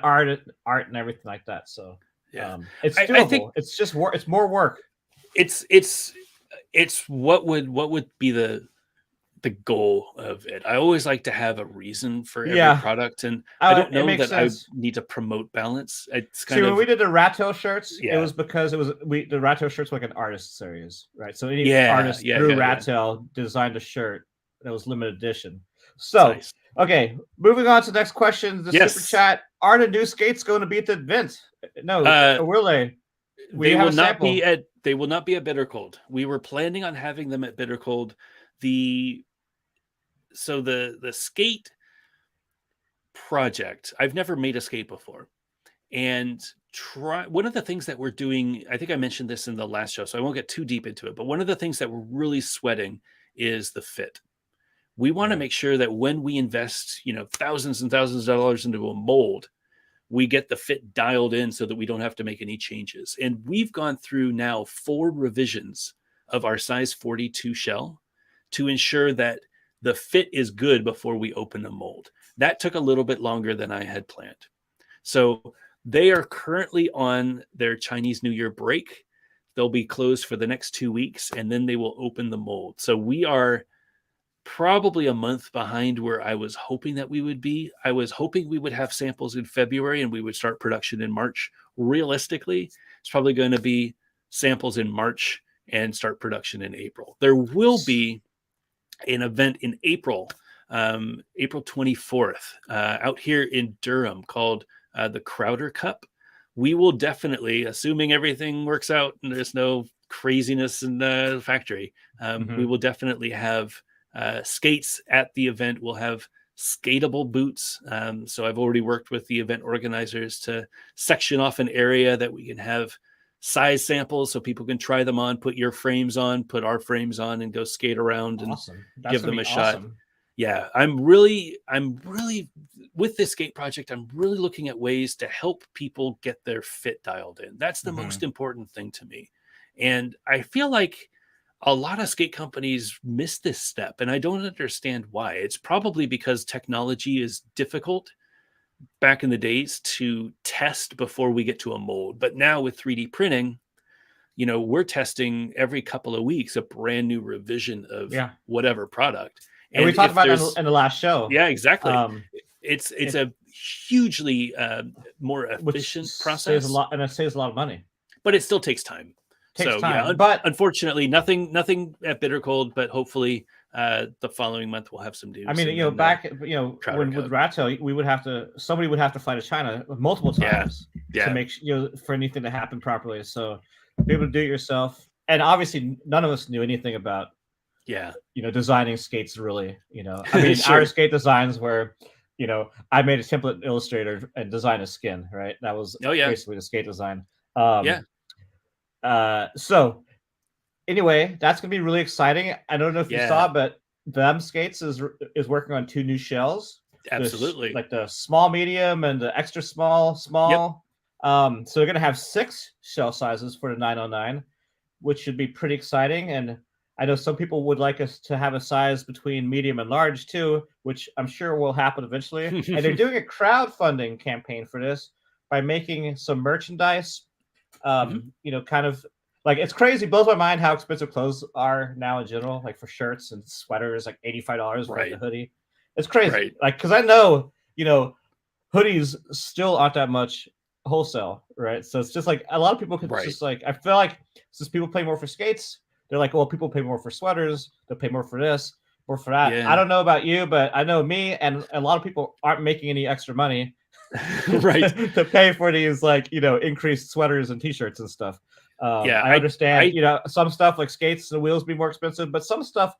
art and everything like that. So it's doable. I think it's just work. It's more work. It's what would be the goal of it. I always like to have a reason for every product, and I don't know that sense. I need to promote Balance. It's kind of when we did the Rat Tail shirts, it was because the Rat Tail shirts were like an artist series, right? So any artist through Rat Tail designed a shirt that was limited edition. So okay, moving on to the next question. The super chat: are the new skates going to be at the event? No, will they? They will not be at. They will not be at Bitter Cold. We were planning on having them at Bitter Cold. The skate project, I've never made a skate before, and one of the things that we're doing, I think I mentioned this in the last show, so I won't get too deep into it, but one of the things that we're really sweating is the fit. We want to make sure that when we invest, thousands and thousands of dollars into a mold, we get the fit dialed in so that we don't have to make any changes. And we've gone through now 4 revisions of our size 42 shell to ensure that the fit is good before we open the mold. That took a little bit longer than I had planned. So they are currently on their Chinese New Year break. They'll be closed for the next 2 weeks, and then they will open the mold. So we are probably a month behind where I was hoping that we would be. I was hoping we would have samples in February and we would start production in March. Realistically, it's probably going to be samples in March and start production in April. There will be an event in April, April 24th, out here in Durham called the Crowder Cup. We will definitely, assuming everything works out and there's no craziness in the factory, we will definitely have skates at the event. We'll have skatable boots. So I've already worked with the event organizers to section off an area that we can have size samples so people can try them on, put your frames on, put our frames on, and go skate around and give them a shot. Yeah, I'm really with this skate project, I'm really looking at ways to help people get their fit dialed in. That's the most important thing to me. And I feel like a lot of skate companies miss this step, and I don't understand why. It's probably because technology is difficult back in the days to test before we get to a mold. But now with 3D printing, we're testing every couple of weeks a brand new revision of whatever product. And we talked about it in the last show. Yeah, exactly. It's a hugely more efficient process. Saves a lot, and it saves a lot of money. But it still takes time. But unfortunately, nothing at Bitter Cold, but hopefully the following month we'll have some news. I mean, when with Rato, somebody would have to fly to China multiple times to make for anything to happen properly. So be able to do it yourself. And obviously none of us knew anything about designing skates really. I mean our skate designs were, I made a template in Illustrator and designed a skin, right? That was basically the skate design. So anyway, that's gonna be really exciting. I don't know if you saw, but Them Skates is working on 2 new shells. Absolutely. Like the small, medium, and the extra small. So they're gonna have 6 shell sizes for the 909, which should be pretty exciting. And I know some people would like us to have a size between medium and large too, which I'm sure will happen eventually. And they're doing a crowdfunding campaign for this by making some merchandise. Kind of like, it's crazy, blows my mind how expensive clothes are now in general, like for shirts and sweaters, like $85 for a hoodie. It's crazy. Like, because I know, hoodies still aren't that much wholesale, right? So it's just like a lot of people could just like, I feel like since people pay more for skates, they're like, well, people pay more for sweaters, they'll pay more for this, more for that. I don't know about you, but I know me and a lot of people aren't making any extra money to pay for these, like, increased sweaters and t-shirts and stuff. I understand, some stuff like skates and wheels be more expensive, but some stuff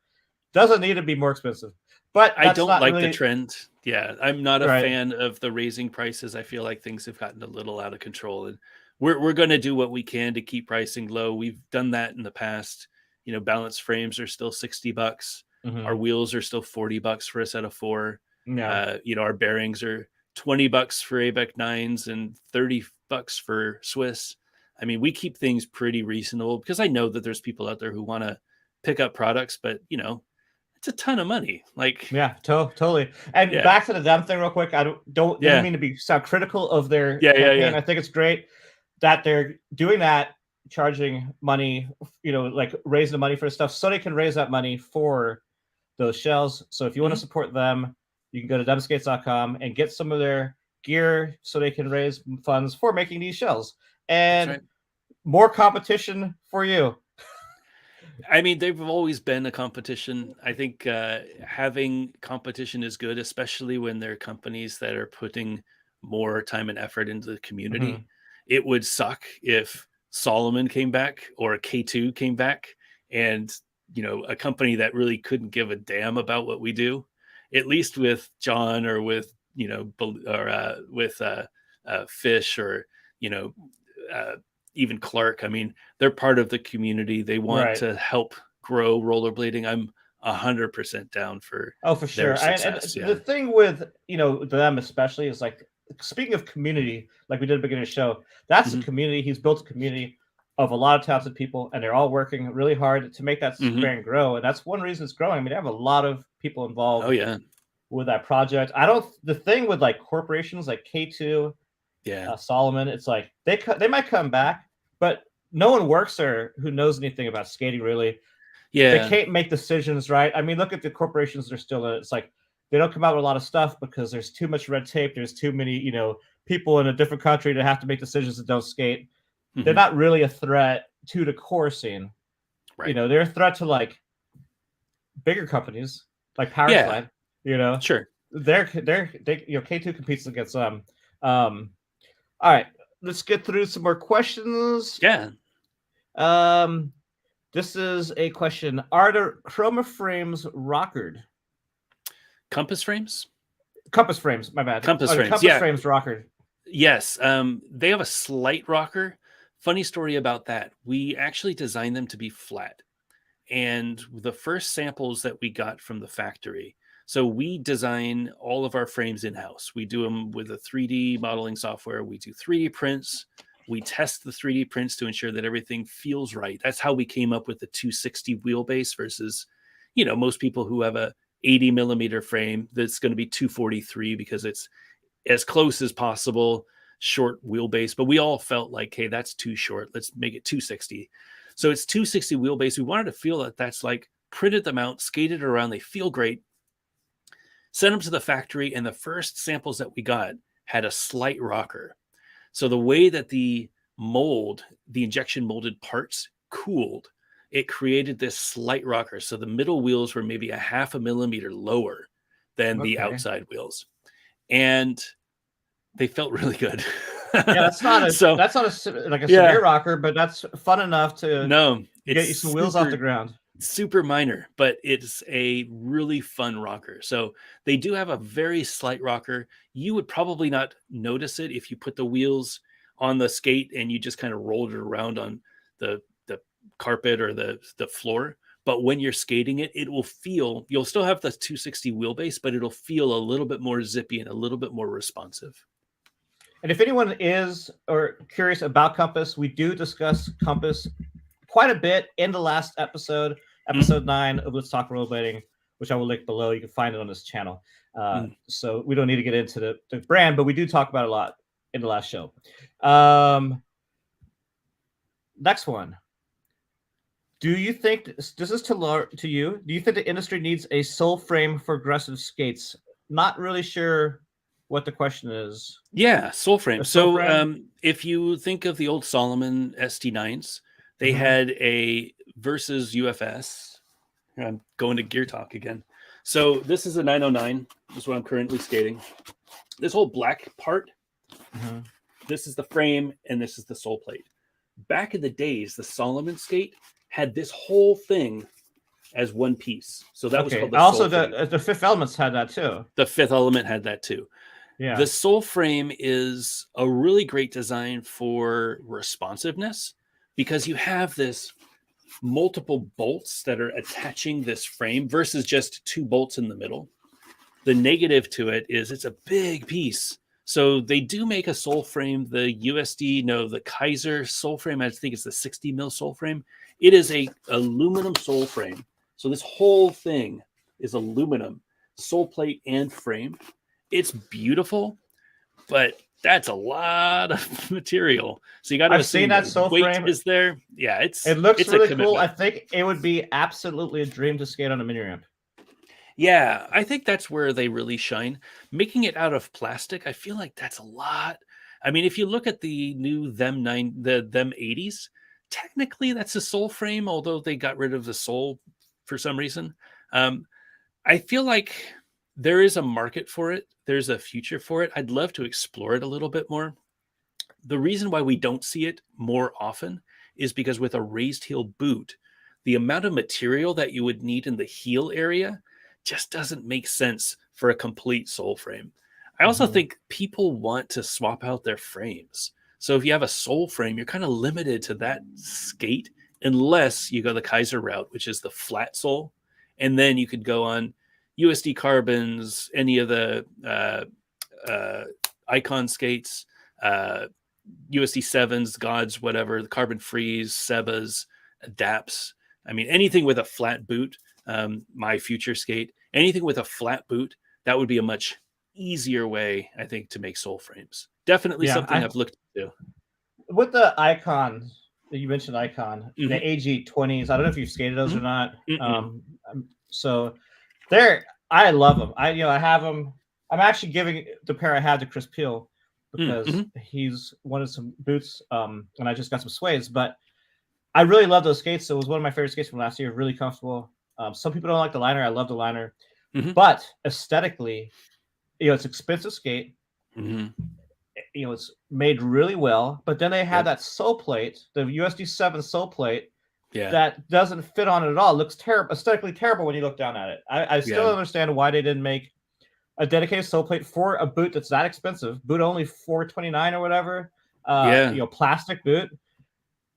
doesn't need to be more expensive. But I don't like the trend. Yeah, I'm not a fan of the raising prices. I feel like things have gotten a little out of control, and we're going to do what we can to keep pricing low. We've done that in the past. Balance frames are still $60. Our wheels are still $40 for a set of 4. Our bearings are $20 for ABEC 9s and $30 for Swiss. I mean, we keep things pretty reasonable because I know that there's people out there who want to pick up products, but it's a ton of money. Like, totally. And back to the Them thing real quick. I don't mean to sound critical of their campaign. I think it's great that they're doing that, charging money, like raising the money for stuff so they can raise that money for those shells. So if you want to support them, you can go to themskates.com and get some of their gear so they can raise funds for making these shells. And more competition for you. I mean, they've always been a competition. I think having competition is good, especially when there are companies that are putting more time and effort into the community. It would suck if Solomon came back or K2 came back and, a company that really couldn't give a damn about what we do, at least with John or with, with Fish or, even Clark. I mean, they're part of the community. They want to help grow rollerblading. I'm 100% down for sure. Success. The thing with them especially is, like, speaking of community, like we did at the beginning of the show, that's a community. He's built a community. of a lot of talented people, and they're all working really hard to make that Mhm. brand grow. And that's one reason it's growing. I mean, they have a lot of people involved Oh yeah. with that project. I don't. The thing with like corporations like K2, Yeah. Solomon, it's like they might come back, but no one works there who knows anything about skating really. They Yeah. can't make decisions, right? I mean, look at the corporations they're still in. It's like they don't come out with a lot of stuff because there's too much red tape. There's too many, people in a different country that have to make decisions that don't skate. They're Mhm. not really a threat to the core scene. Right. They're a threat to like bigger companies like Yeah. Powerslide. Sure. They K2 competes against them. All right, let's get through some more questions. Yeah. This is a question: are the chroma frames rockered? Compass frames. Compass frames, my bad. Compass Are the frames. compass Yeah. frames rockered? Yes. They have a slight rocker. Funny story about that. We actually designed them to be flat. And the first samples that we got from the factory, so we design all of our frames in-house. We do them with a 3D modeling software. We do 3D prints. We test the 3D prints to ensure that everything feels right. That's how we came up with the 260 wheelbase versus, most people who have a 80 millimeter frame that's going to be 243 because it's as close as possible, short wheelbase. But we all felt like, hey, that's too short. Let's make it 260. So it's 260 wheelbase. We wanted to feel that that's like printed them out, skated around. They feel great. Sent them to the factory, and the first samples that we got had a slight rocker. So the way that the injection molded parts cooled, it created this slight rocker. So the middle wheels were maybe a half a millimeter lower than the outside wheels. And they felt really good. Yeah, that's not a severe rocker, but that's fun enough to get you some wheels off the ground. Super minor, but it's a really fun rocker. So they do have a very slight rocker. You would probably not notice it if you put the wheels on the skate and you just kind of rolled it around on the carpet or the floor. But when you're skating it, you'll still have the 260 wheelbase, but it'll feel a little bit more zippy and a little bit more responsive. And if anyone is or curious about Compass, we do discuss Compass quite a bit in the last episode 9 of Let's Talk Rollerblading, which I will link below. You can find it on this channel. So we don't need to get into the brand, but we do talk about it a lot in the last show. Next one. Do you think, this is to you, do you think the industry needs a sole frame for aggressive skates? Not really sure what the question is. Yeah, sole frame. So if you think of the old Solomon ST9s, they had a versus UFS. I'm going to Gear Talk again. So this is a 909. This is what I'm currently skating. This whole black part, this is the frame, and this is the sole plate. Back in the days, the Solomon skate had this whole thing as one piece. So that was called the also sole frame. The Fifth Elements had that too. The Fifth Element had that too. Yeah. The sole frame is a really great design for responsiveness because you have this multiple bolts that are attaching this frame versus just two bolts in the middle. The negative to it is it's a big piece. So they do make a sole frame. The the Kaiser sole frame, I think it's the 60 mil sole frame. It is a aluminum sole frame. So this whole thing is aluminum, sole plate and frame. It's beautiful, but that's a lot of material. So you got to I've seen that sole frame. Is there? Yeah, it looks really cool. I think it would be absolutely a dream to skate on a mini ramp. Yeah, I think that's where they really shine. Making it out of plastic, I feel like that's a lot. I mean, if you look at the new them 80s, technically that's a sole frame, although they got rid of the sole for some reason. I feel like there is a market for it. There's a future for it. I'd love to explore it a little bit more. The reason why we don't see it more often is because with a raised heel boot, the amount of material that you would need in the heel area just doesn't make sense for a complete sole frame. I also think people want to swap out their frames. So if you have a sole frame, you're kind of limited to that skate unless you go the Kaiser route, which is the flat sole. And then you could go on USD Carbons, any of the Icon skates, USD 7s, Gods, whatever, the carbon frees, Sebas, Adapts. I mean, anything with a flat boot, my future skate, anything with a flat boot, that would be a much easier way, I think, to make sole frames. Definitely something I've looked into. With the Icon, you mentioned Icon, the AG20s. I don't know if you've skated those or not. So I love them. I have them. I'm actually giving the pair I have to Chris Peel because he's wanted some boots, and I just got some suedes. But I really love those skates. So it was one of my favorite skates from last year. Really comfortable. Some people don't like the liner. I love the liner. But aesthetically, it's expensive skate. It's made really well. But then they have that sole plate, the USD 7 sole plate, that doesn't fit on it at all. It looks terrible, aesthetically terrible when you look down at it. I still don't understand why they didn't make a dedicated sole plate for a boot that's that expensive. Boot only $429 or whatever. Plastic boot.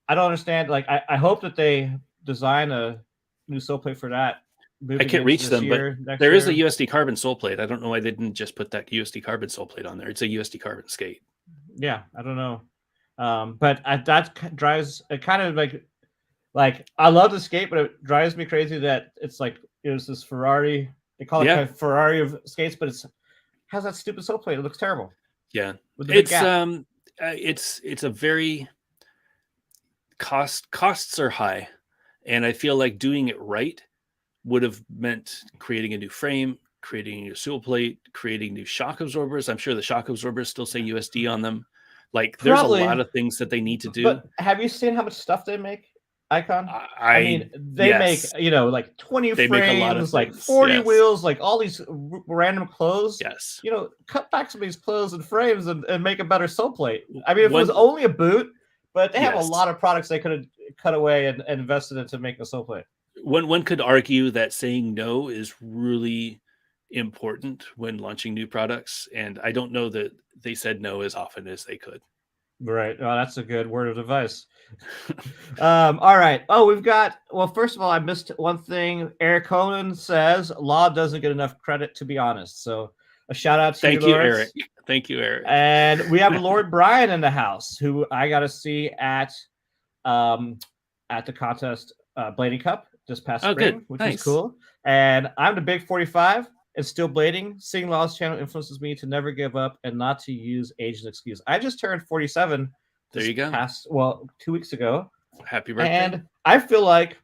I don't understand. Like, I hope that they design a new sole plate for that. I can't reach them, but there is a USD carbon sole plate. I don't know why they didn't just put that USD carbon sole plate on there. It's a USD carbon skate. Yeah, I don't know. But that drives it kind of like I love the skate, but it drives me crazy that it's like it's this Ferrari. They call it kind of Ferrari of skates, but has that stupid sole plate. It looks terrible. Yeah, it's a very costs are high, and I feel like doing it right would have meant creating a new frame, creating a new sole plate, creating new shock absorbers. I'm sure the shock absorbers still say USD on them. Like, there's a lot of things that they need to do. But have you seen how much stuff they make? Icon. I mean, they make like 20 frames, like 40 wheels, like all these random clothes. Yes. Cut back some of these clothes and frames and make a better sole plate. I mean, if it was only a boot, but they have a lot of products they could have cut away and invested in to make a sole plate. One could argue that saying no is really important when launching new products, and I don't know that they said no as often as they could. Right. Oh, that's a good word of advice. All right. Oh, first of all, I missed one thing. Eric Conan says Law doesn't get enough credit, to be honest. So a shout out to Thank you, Eric. Thank you, Eric. And we have Lord Brian in the house, who I got to see at the contest Blading Cup this past spring, which was cool. And I'm the big 45 and still blading. Seeing Law's channel influences me to never give up and not to use age as an excuse. I just turned 47. There you go. 2 weeks ago. Happy birthday. And I feel like,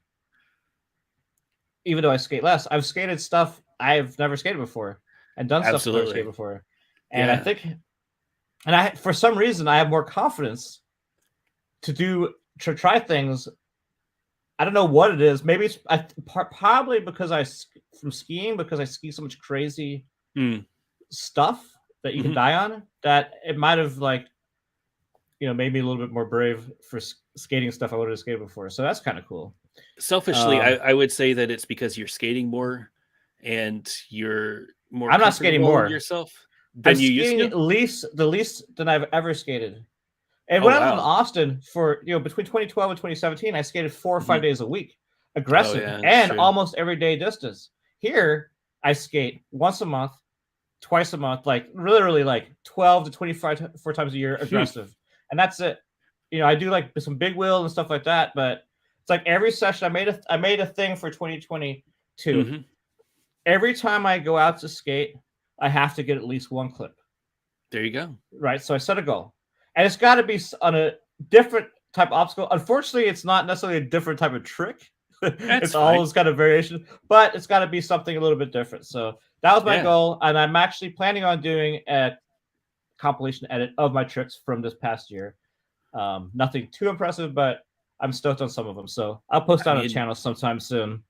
even though I skate less, I've skated stuff I've never skated before and done stuff I've never skated before. And I think, for some reason, I have more confidence to try things. I don't know what it is. Maybe it's probably because from skiing, because I ski so much crazy stuff that you can die on, that it might have made me a little bit more brave for skating stuff I would have skated before. So that's kind of cool. Selfishly, I would say that it's because you're skating more and you're more. I'm not skating more yourself than you used to. The least than I've ever skated. And when I was in Austin for between 2012 and 2017, I skated 4 or 5 days a week, aggressive, and almost every day distance. Here, I skate once a month, twice a month, like literally like 12 to 25 4 times a year, aggressive. And that's it. I do like some big wheel and stuff like that, but it's like every session I made a thing for 2022. Every time I go out to skate, I have to get at least one clip. There you go. Right. So I set a goal, and it's got to be on a different type of obstacle. Unfortunately, it's not necessarily a different type of trick. It's always got a variation, but it's got to be something a little bit different. So that was my goal, and I'm actually planning on doing a compilation edit of my tricks from this past year. Nothing too impressive, but I'm stoked on some of them. So I'll post on the channel sometime soon.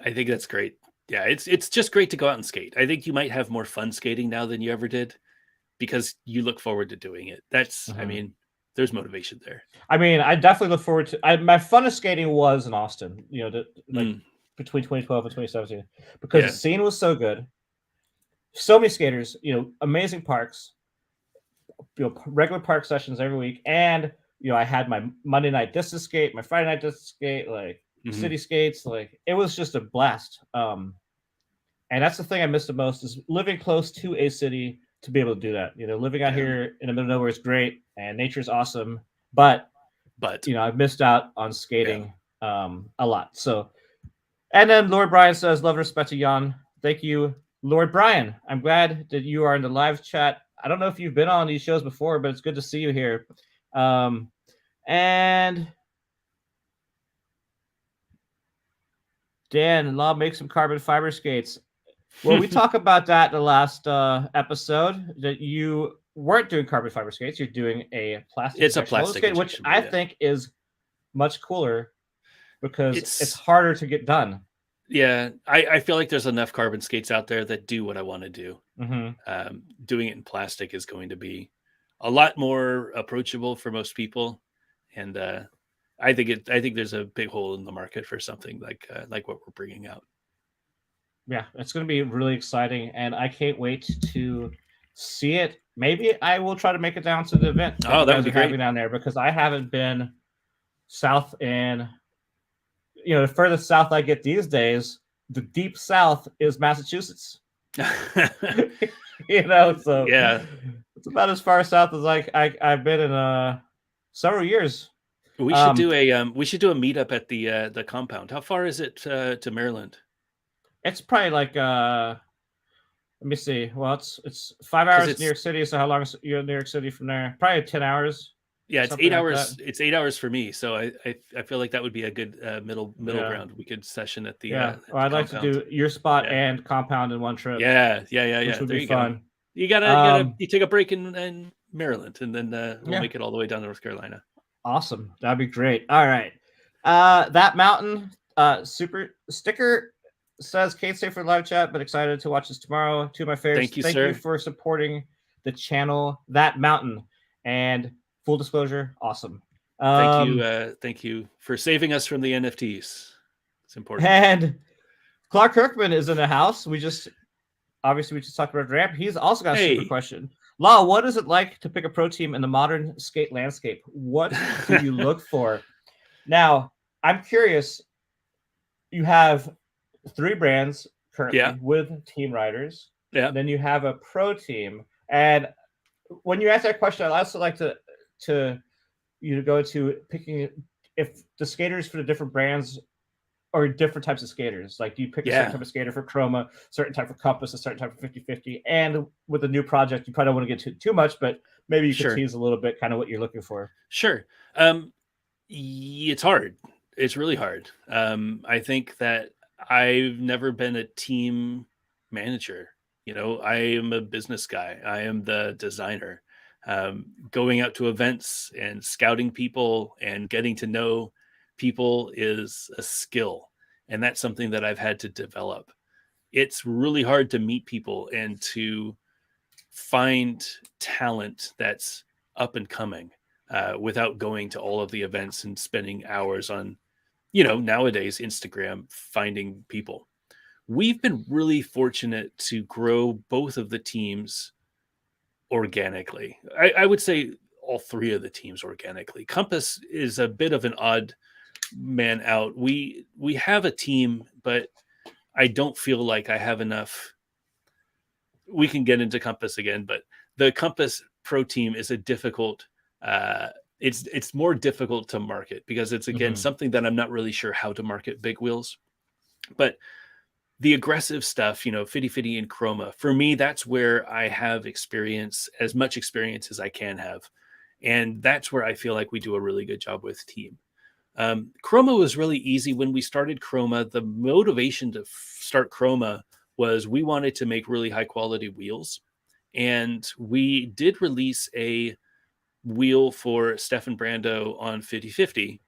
I think that's great. Yeah, it's just great to go out and skate. I think you might have more fun skating now than you ever did because you look forward to doing it. That's, I mean, there's motivation there. I mean, I definitely look forward to my funnest skating was in Austin, between 2012 and 2017, because the scene was so good. So many skaters, amazing parks, regular park sessions every week. And, I had my Monday night distance skate, my Friday night distance skate, city skates. It was just a blast. And that's the thing I miss the most is living close to a city to be able to do that. Living out here in the middle of nowhere is great, and nature's awesome. But I've missed out on skating a lot. So, and then Lord Brian says, "Love and respect to Jan." Thank you, Lord Brian. I'm glad that you are in the live chat. I don't know if you've been on these shows before, but it's good to see you here. And Dan, Law makes some carbon fiber skates. Well, we talk about that in the last episode, that you weren't doing carbon fiber skates. You're doing a plastic. It's a plastic skate, which I think is much cooler because it's harder to get done. Yeah, I feel like there's enough carbon skates out there that do what I want to do. Mm-hmm. Doing it in plastic is going to be a lot more approachable for most people, and I think there's a big hole in the market for something like what we're bringing out. Yeah, it's going to be really exciting, and I can't wait to see it. Maybe I will try to make it down to the event. Oh, that would be great. Down there, because I haven't been south in. The furthest south I get these days, the deep south is Massachusetts. So yeah, it's about as far south as I've been in several years. We should do a meetup at the compound. How far is it to Maryland? It's probably like let me see. Well, it's 5 hours to New York City. So how long is you in New York City from there? Probably 10 hours. Yeah, it's 8 hours. It's 8 hours for me. So I feel like that would be a good middle ground. We could session at the I'd like to do your spot and compound in one trip. Yeah. Which would be fun. You gotta you take a break in Maryland, and then we'll make it all the way down to North Carolina. Awesome. That'd be great. All right. That mountain super sticker says, "Can't stay for the live chat, but excited to watch this tomorrow. Two of my favorites. Thank you, sir. You for supporting the channel. That mountain." And full disclosure, awesome. Thank you for saving us from the NFTs. It's important. And Clark Kirkman is in the house. We just talked about Ramp. He's also got a super question. Law, what is it like to pick a pro team in the modern skate landscape? What do you look for? Now, I'm curious. You have 3 brands currently with team riders. Yeah. Then you have a pro team. And when you ask that question, I'd also like to go to picking if the skaters for the different brands or different types of skaters. Like, do you pick a certain type of skater for Chroma, certain type of Compass, a certain type of 50/50? And with a new project, you probably don't want to get too much, but maybe you could tease a little bit kind of what you're looking for. Sure. It's hard. It's really hard. I think that I've never been a team manager. I am a business guy. I am the designer. Going out to events and scouting people and getting to know people is a skill. And that's something that I've had to develop. It's really hard to meet people and to find talent that's up and coming without going to all of the events and spending hours on, nowadays, Instagram, finding people. We've been really fortunate to grow both of the teams organically. I would say all 3 of the teams organically. Compass is a bit of an odd man out. We have a team, but I don't feel like I have enough. We can get into Compass again, but the Compass Pro team is a difficult. It's more difficult to market because it's again something that I'm not really sure how to market big wheels, but the aggressive stuff, Fitty and Chroma, for me, that's where I have experience, as much experience as I can have. And that's where I feel like we do a really good job with team. Chroma was really easy. When we started Chroma, the motivation to start Chroma was we wanted to make really high quality wheels. And we did release a wheel for Stefan Brando on 50/50.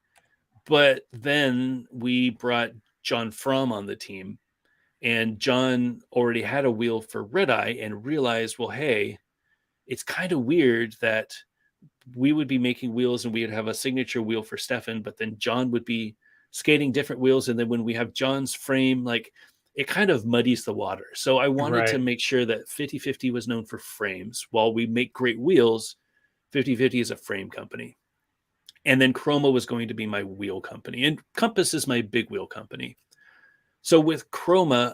But then we brought John Fromm on the team. And John already had a wheel for Red Eye and realized, well, hey, it's kind of weird that we would be making wheels and we would have a signature wheel for Stefan, but then John would be skating different wheels. And then when we have John's frame, it kind of muddies the water. So I wanted to make sure that 50/50 was known for frames. While we make great wheels, 50/50 is a frame company. And then Chroma was going to be my wheel company. And Compass is my big wheel company. So with Chroma,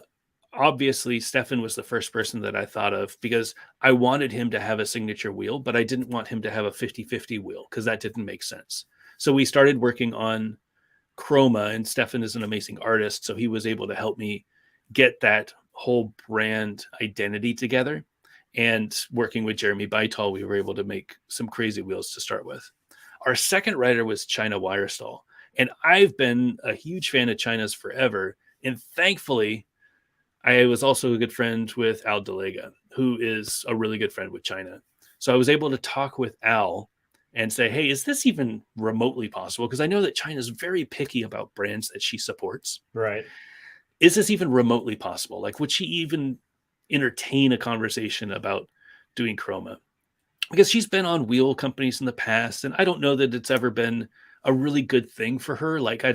obviously Stefan was the first person that I thought of because I wanted him to have a signature wheel, but I didn't want him to have a 50-50 wheel because that didn't make sense. So we started working on chroma, and Stefan is an amazing artist, so he was able to help me get that whole brand identity together. And working with Jeremy Bytall, we were able to make some crazy wheels to start with. Our second writer was China Wirestall, and I've been a huge fan of China's forever. And thankfully, I was also a good friend with Al Delega, who is a really good friend with China. So I was able to talk with Al and say, hey, is this even remotely possible? Because I know that China's very picky about brands that she supports. Right. Is this even remotely possible? Like, would she even entertain a conversation about doing chroma? Because she's been on wheel companies in the past, and I don't know that it's ever been a really good thing for her. Like,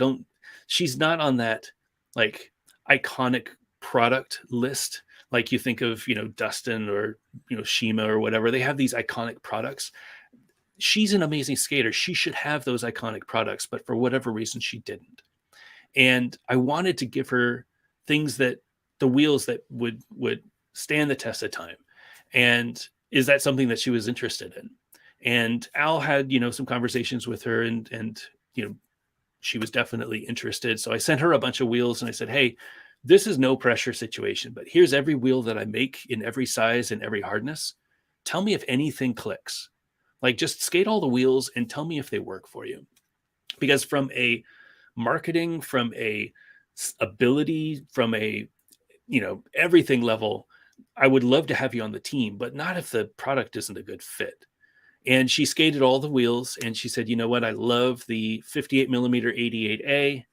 she's not on that like iconic product list. Like you think of, Dustin or, Shima or whatever, they have these iconic products. She's an amazing skater. She should have those iconic products, but for whatever reason, she didn't. And I wanted to give her things that the wheels that would stand the test of time. And is that something that she was interested in? And Al had, some conversations with her and she was definitely interested. So I sent her a bunch of wheels and I said, hey, this is no pressure situation, but here's every wheel that I make in every size and every hardness. Tell me if anything clicks. Like, just skate all the wheels and tell me if they work for you. Because from a marketing, from a ability, from a, everything level, I would love to have you on the team, but not if the product isn't a good fit. And she skated all the wheels and she said, you know what? I love the 58 millimeter 88A.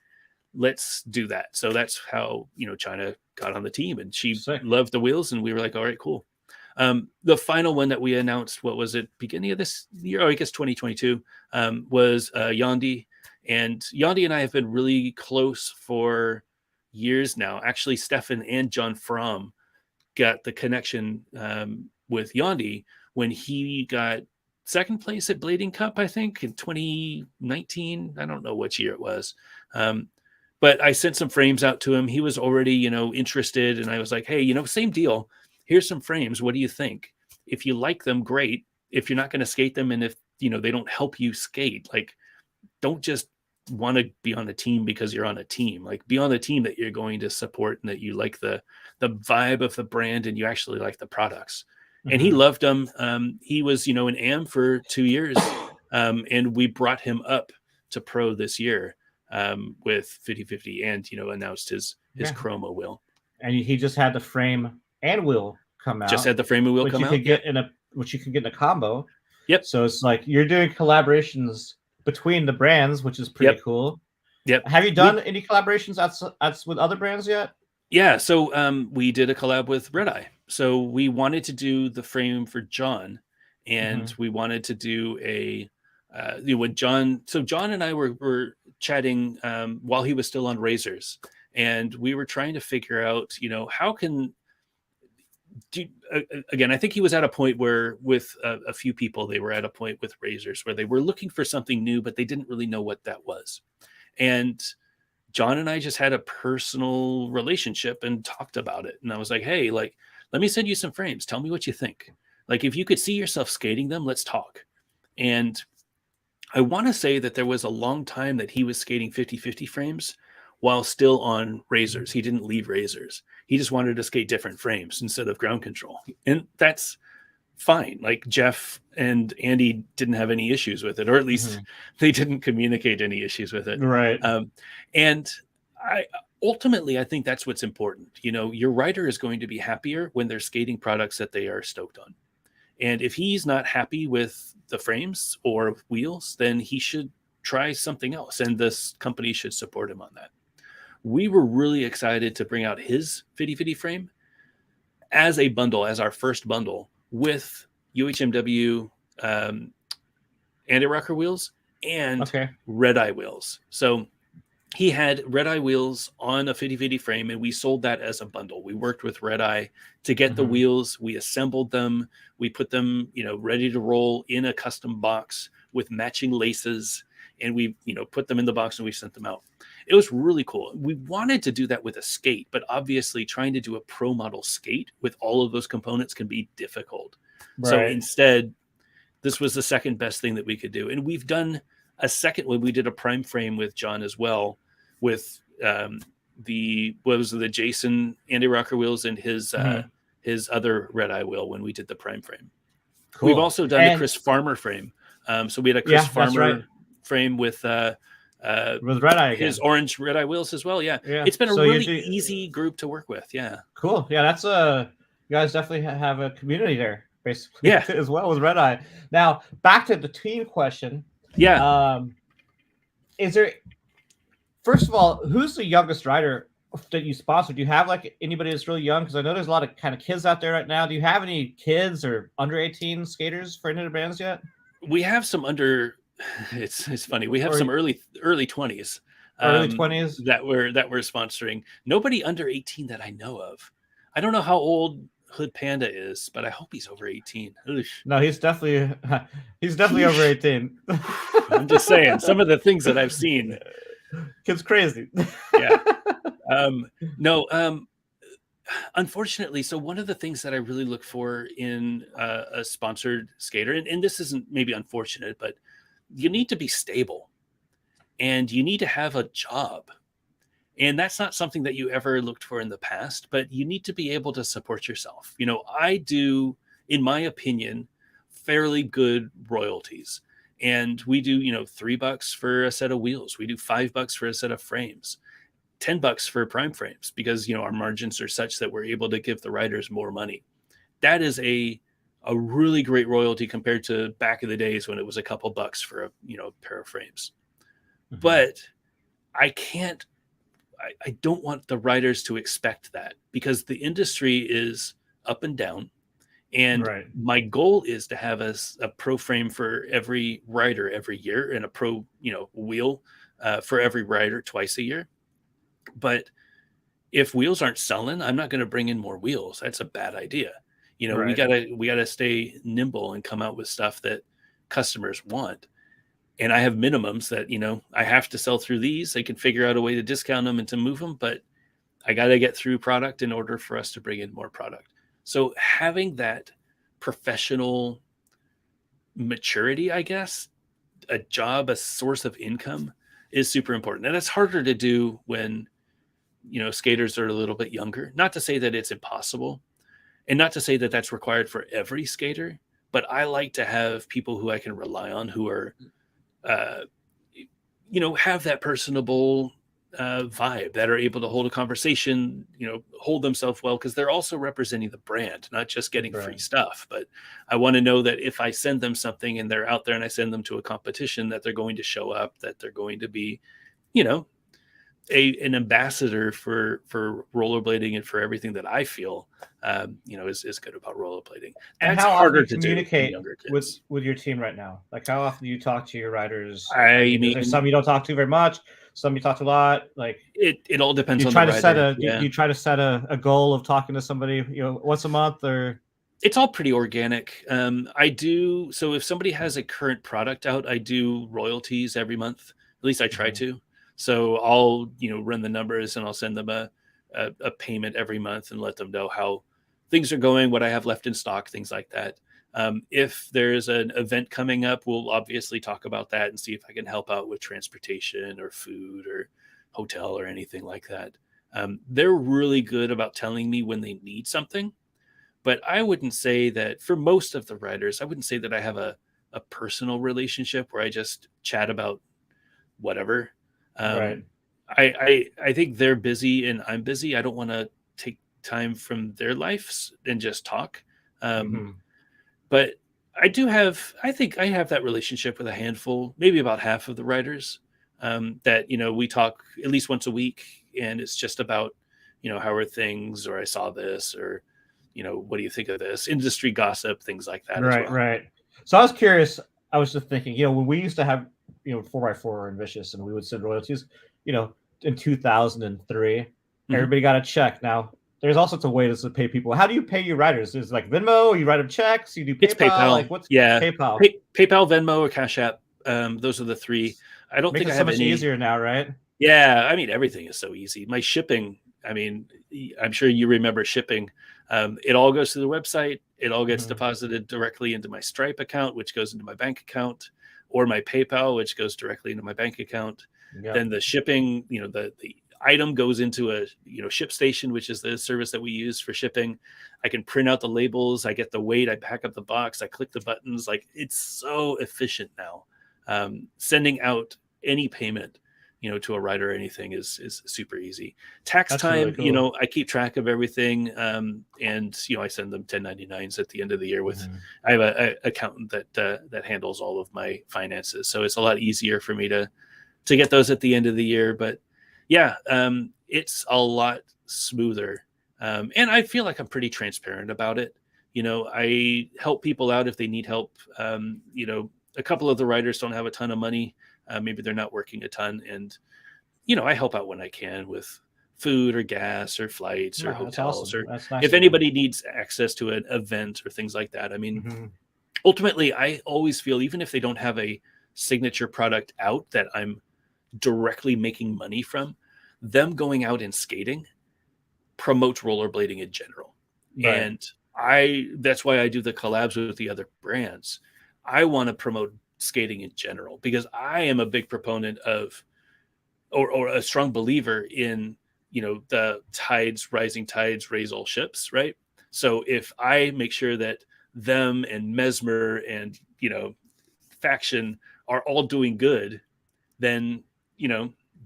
Let's do that. So that's how, China got on the team, and she loved the wheels, and we were like, all right, cool. The final one that we announced, what was it, beginning of this year? I guess 2022, was Yandi. And Yandi and I have been really close for years now. Actually, Stefan and John Fromm got the connection with Yandi when he got second place at Blading Cup, I think, in 2019. I don't know which year it was. But I sent some frames out to him. He was already, interested. And I was like, hey, same deal. Here's some frames. What do you think? If you like them, great. If you're not going to skate them, and if, they don't help you skate, like, don't just want to be on a team because you're on a team. Like, be on the team that you're going to support and that you like the vibe of the brand and you actually like the products. Mm-hmm. And he loved them. He was, an AM for 2 years. And we brought him up to pro this year with 50-50 and, announced his chroma wheel. And he just had the frame and wheel come out. Just had the frame and wheel come out. Which you can get in a combo. Yep. So it's like you're doing collaborations between the brands, which is pretty cool. Yep. Have you done any collaborations with other brands yet? Yeah. So we did a collab with Red Eye. So we wanted to do the frame for John, and we wanted to do when John and I were chatting while he was still on Razors, and we were trying to figure out, how can again, I think he was at a point where with a few people, they were at a point with Razors where they were looking for something new, but they didn't really know what that was. And John and I just had a personal relationship and talked about it. And I was like, hey, like, let me send you some frames. Tell me what you think. Like, if you could see yourself skating them, let's talk. And I want to say that there was a long time that he was skating 50-50 frames while still on Razors. He didn't leave Razors. He just wanted to skate different frames instead of ground control. And that's fine. Like, Jeff and Andy didn't have any issues with it, or at least they didn't communicate any issues with it. Right. And ultimately, I think that's what's important. Your rider is going to be happier when they're skating products that they are stoked on. And if he's not happy with the frames or wheels, then he should try something else. And this company should support him on that. We were really excited to bring out his 50-50 frame as a bundle, as our first bundle with UHMW anti-rocker wheels and Red Eye wheels. So he had Red Eye wheels on a 50-50 frame, and we sold that as a bundle. We worked with Red Eye to get the wheels. We assembled them. We put them, ready to roll in a custom box with matching laces. And we, put them in the box and we sent them out. It was really cool. We wanted to do that with a skate, but obviously trying to do a pro model skate with all of those components can be difficult. So Right. instead, this was the second best thing that we could do. And we've done a second one. We did a prime frame with John as well, with the Json anti-rocker wheels and his other red eye wheel when we did the prime frame. Cool. We've also done a Chris Farmer frame. So we had a Chris Farmer frame with red eye again. His orange red eye wheels as well. Yeah. It's been a really easy group to work with. Yeah. Cool. Yeah, that's you guys definitely have a community there, basically. Yeah. As well with red eye. Now back to the team question. Yeah. Is there, first of all, who's the youngest rider that you sponsor? Do you have like anybody that's really young? Because I know there's a lot of kind of kids out there right now. Do you have any kids or under 18 skaters for any of the bands yet? We have some under. It's funny. We have some early 20s. Early 20s that we're sponsoring. Nobody under 18 that I know of. I don't know how old Hood Panda is, but I hope he's over 18. Oosh. No, he's definitely over 18. I'm just saying, some of the things that I've seen. Kid's crazy. Yeah. Unfortunately, so one of the things that I really look for in a sponsored skater, and this isn't maybe unfortunate, but you need to be stable and you need to have a job. And that's not something that you ever looked for in the past, but you need to be able to support yourself. You know, I do, in my opinion, fairly good royalties. And we do, $3 for a set of wheels. We do $5 for a set of frames, $10 for prime frames, because, our margins are such that we're able to give the riders more money. That is a really great royalty compared to back in the days when it was a couple bucks for a pair of frames. Mm-hmm. But I don't want the riders to expect that, because the industry is up and down. And my goal is to have a pro frame for every rider every year, and a pro, wheel for every rider twice a year. But if wheels aren't selling, I'm not going to bring in more wheels. That's a bad idea. We gotta stay nimble and come out with stuff that customers want. And I have minimums that, I have to sell through these. They can figure out a way to discount them and to move them, but I got to get through product in order for us to bring in more product. So having that professional maturity, I guess, a job, a source of income, is super important. And it's harder to do when, skaters are a little bit younger. Not to say that it's impossible, and not to say that that's required for every skater, but I like to have people who I can rely on, who are, have that personable vibe, that are able to hold a conversation, hold themselves well, because they're also representing the brand, not just getting free stuff. But I want to know that if I send them something and they're out there and I send them to a competition, that they're going to show up, that they're going to be, an ambassador for rollerblading and for everything that I feel, is good about rollerblading. And that's how harder often to communicate with your team right now? Like, how often do you talk to your riders? There's some you don't talk to very much, some you talk to a lot. Like, it all depends on the rider. You try to set a goal of talking to somebody, once a month, or it's all pretty organic. I do. So if somebody has a current product out, I do royalties every month. At least I try to. So I'll, run the numbers and I'll send them a payment every month and let them know how things are going, what I have left in stock, things like that. If there's an event coming up, we'll obviously talk about that and see if I can help out with transportation or food or hotel or anything like that. They're really good about telling me when they need something, but I wouldn't say that for most of the riders, I wouldn't say that I have a personal relationship where I just chat about whatever. I think they're busy and I'm busy. I don't want to take time from their lives and just talk. But I think I have that relationship with a handful, maybe about half of the riders, that, we talk at least once a week, and it's just about, how are things, or I saw this, or, what do you think of this? Industry gossip, things like that. Right. So I was curious. I was just thinking, when we used to have, 4x4 and Vicious, and we would send royalties, in 2003, everybody got a check. Now, there's all sorts of ways to pay people. How do you pay your riders? Is it like Venmo? You write them checks? You do PayPal? It's PayPal. Like, what's PayPal? PayPal, Venmo, or Cash App. Those are the three. I don't think I have so much easier now, right? Yeah, I mean, everything is so easy. My shipping, I mean, I'm sure you remember shipping. It all goes to the website. It all gets deposited directly into my Stripe account, which goes into my bank account, or my PayPal, which goes directly into my bank account. Yep. Then the shipping, the item goes into a ship station, which is the service that we use for shipping. I can print out the labels. I get the weight. I pack up the box. I click the buttons. Like, it's so efficient now. Sending out any payment to a rider or anything is super easy. Tax That's time, really cool. I keep track of everything. And I send them 1099s at the end of the year I have a accountant that handles all of my finances. So it's a lot easier for me to get those at the end of the year. But yeah, it's a lot smoother. And I feel like I'm pretty transparent about it. I help people out if they need help. A couple of the riders don't have a ton of money. Maybe they're not working a ton. And, I help out when I can with food or gas or flights or hotels. Awesome. Or that's nice if anybody needs access to an event or things like that. I mean, ultimately, I always feel, even if they don't have a signature product out that I'm directly making money from, them going out and skating promotes rollerblading in general. Right. And that's why I do the collabs with the other brands. I want to promote skating in general, because I am a big proponent of, or a strong believer in, the rising tides raise all ships, right? So if I make sure that them and Mesmer and, Faction are all doing good, then,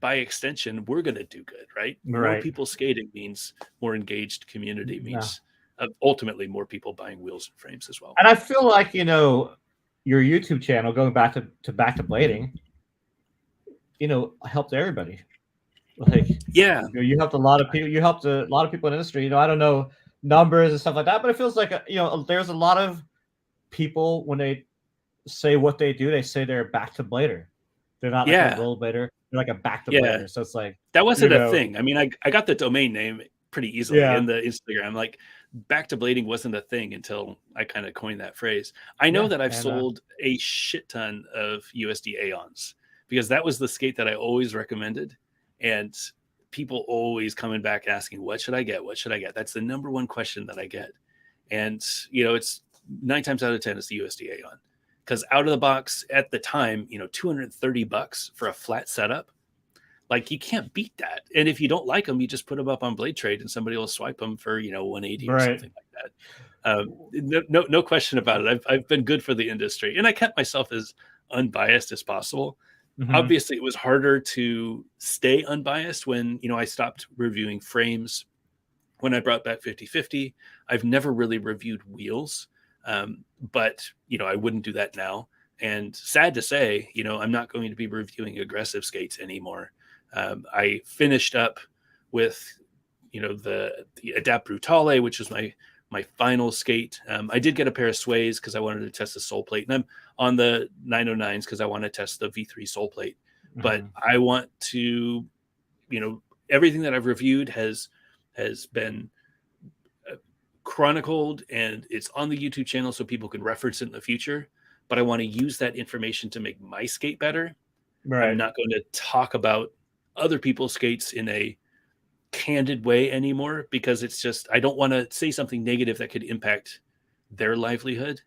by extension, we're going to do good, right? More people skating means more engaged community, means ultimately more people buying wheels and frames as well. And I feel like, your YouTube channel, going back to blading, helped everybody. Like, yeah, you helped a lot of people. You helped a lot of people in the industry. I don't know numbers and stuff like that, but it feels like there's a lot of people, when they say what they do, they say they're back to blader. They're not like a rollerblader. They're like a back to blader. So it's like, that wasn't a thing. I mean, I got the domain name pretty easily in the Instagram. Like, back to blading wasn't a thing until I kind of coined that phrase. I know that I've sold a shit ton of USD Aeons, because that was the skate that I always recommended. And people always coming back asking, what should I get? What should I get? That's the number one question that I get. And, it's 9 times out of 10, it's the USD Aeon. Because out of the box at the time, $230 for a flat setup, like, you can't beat that. And if you don't like them, you just put them up on Blade Trade and somebody will swipe them for, 180 or something like that. No question about it. I've been good for the industry, and I kept myself as unbiased as possible. Obviously, it was harder to stay unbiased when, I stopped reviewing frames. When I brought back 50/50, I've never really reviewed wheels. But, I wouldn't do that now. And sad to say, I'm not going to be reviewing aggressive skates anymore. I finished up with, the Adapt Brutale, which was my final skate. I did get a pair of Sways because I wanted to test the sole plate, and I'm on the 909s because I want to test the V3 sole plate. But I want to, everything that I've reviewed has been chronicled, and it's on the YouTube channel so people can reference it in the future. But I want to use that information to make my skate better. I'm not going to talk about other people's skates in a candid way anymore, because it's just, I don't want to say something negative that could impact their livelihood.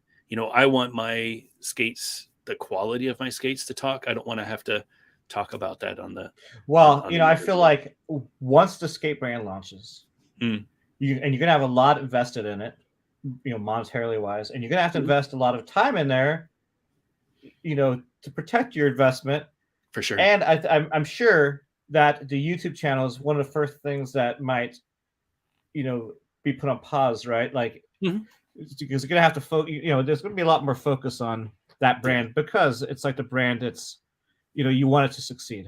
I want my skates, the quality of my skates, to talk. I don't want to have to talk about that on the I feel like once the skate brand launches, you're gonna have a lot invested in it, monetarily wise, and you're gonna have to invest a lot of time in there, to protect your investment. For sure. And I'm sure that the YouTube channel is one of the first things that might, be put on pause, right? Like, because you're gonna have to focus. There's gonna be a lot more focus on that brand, because it's like the brand. It's, you want it to succeed,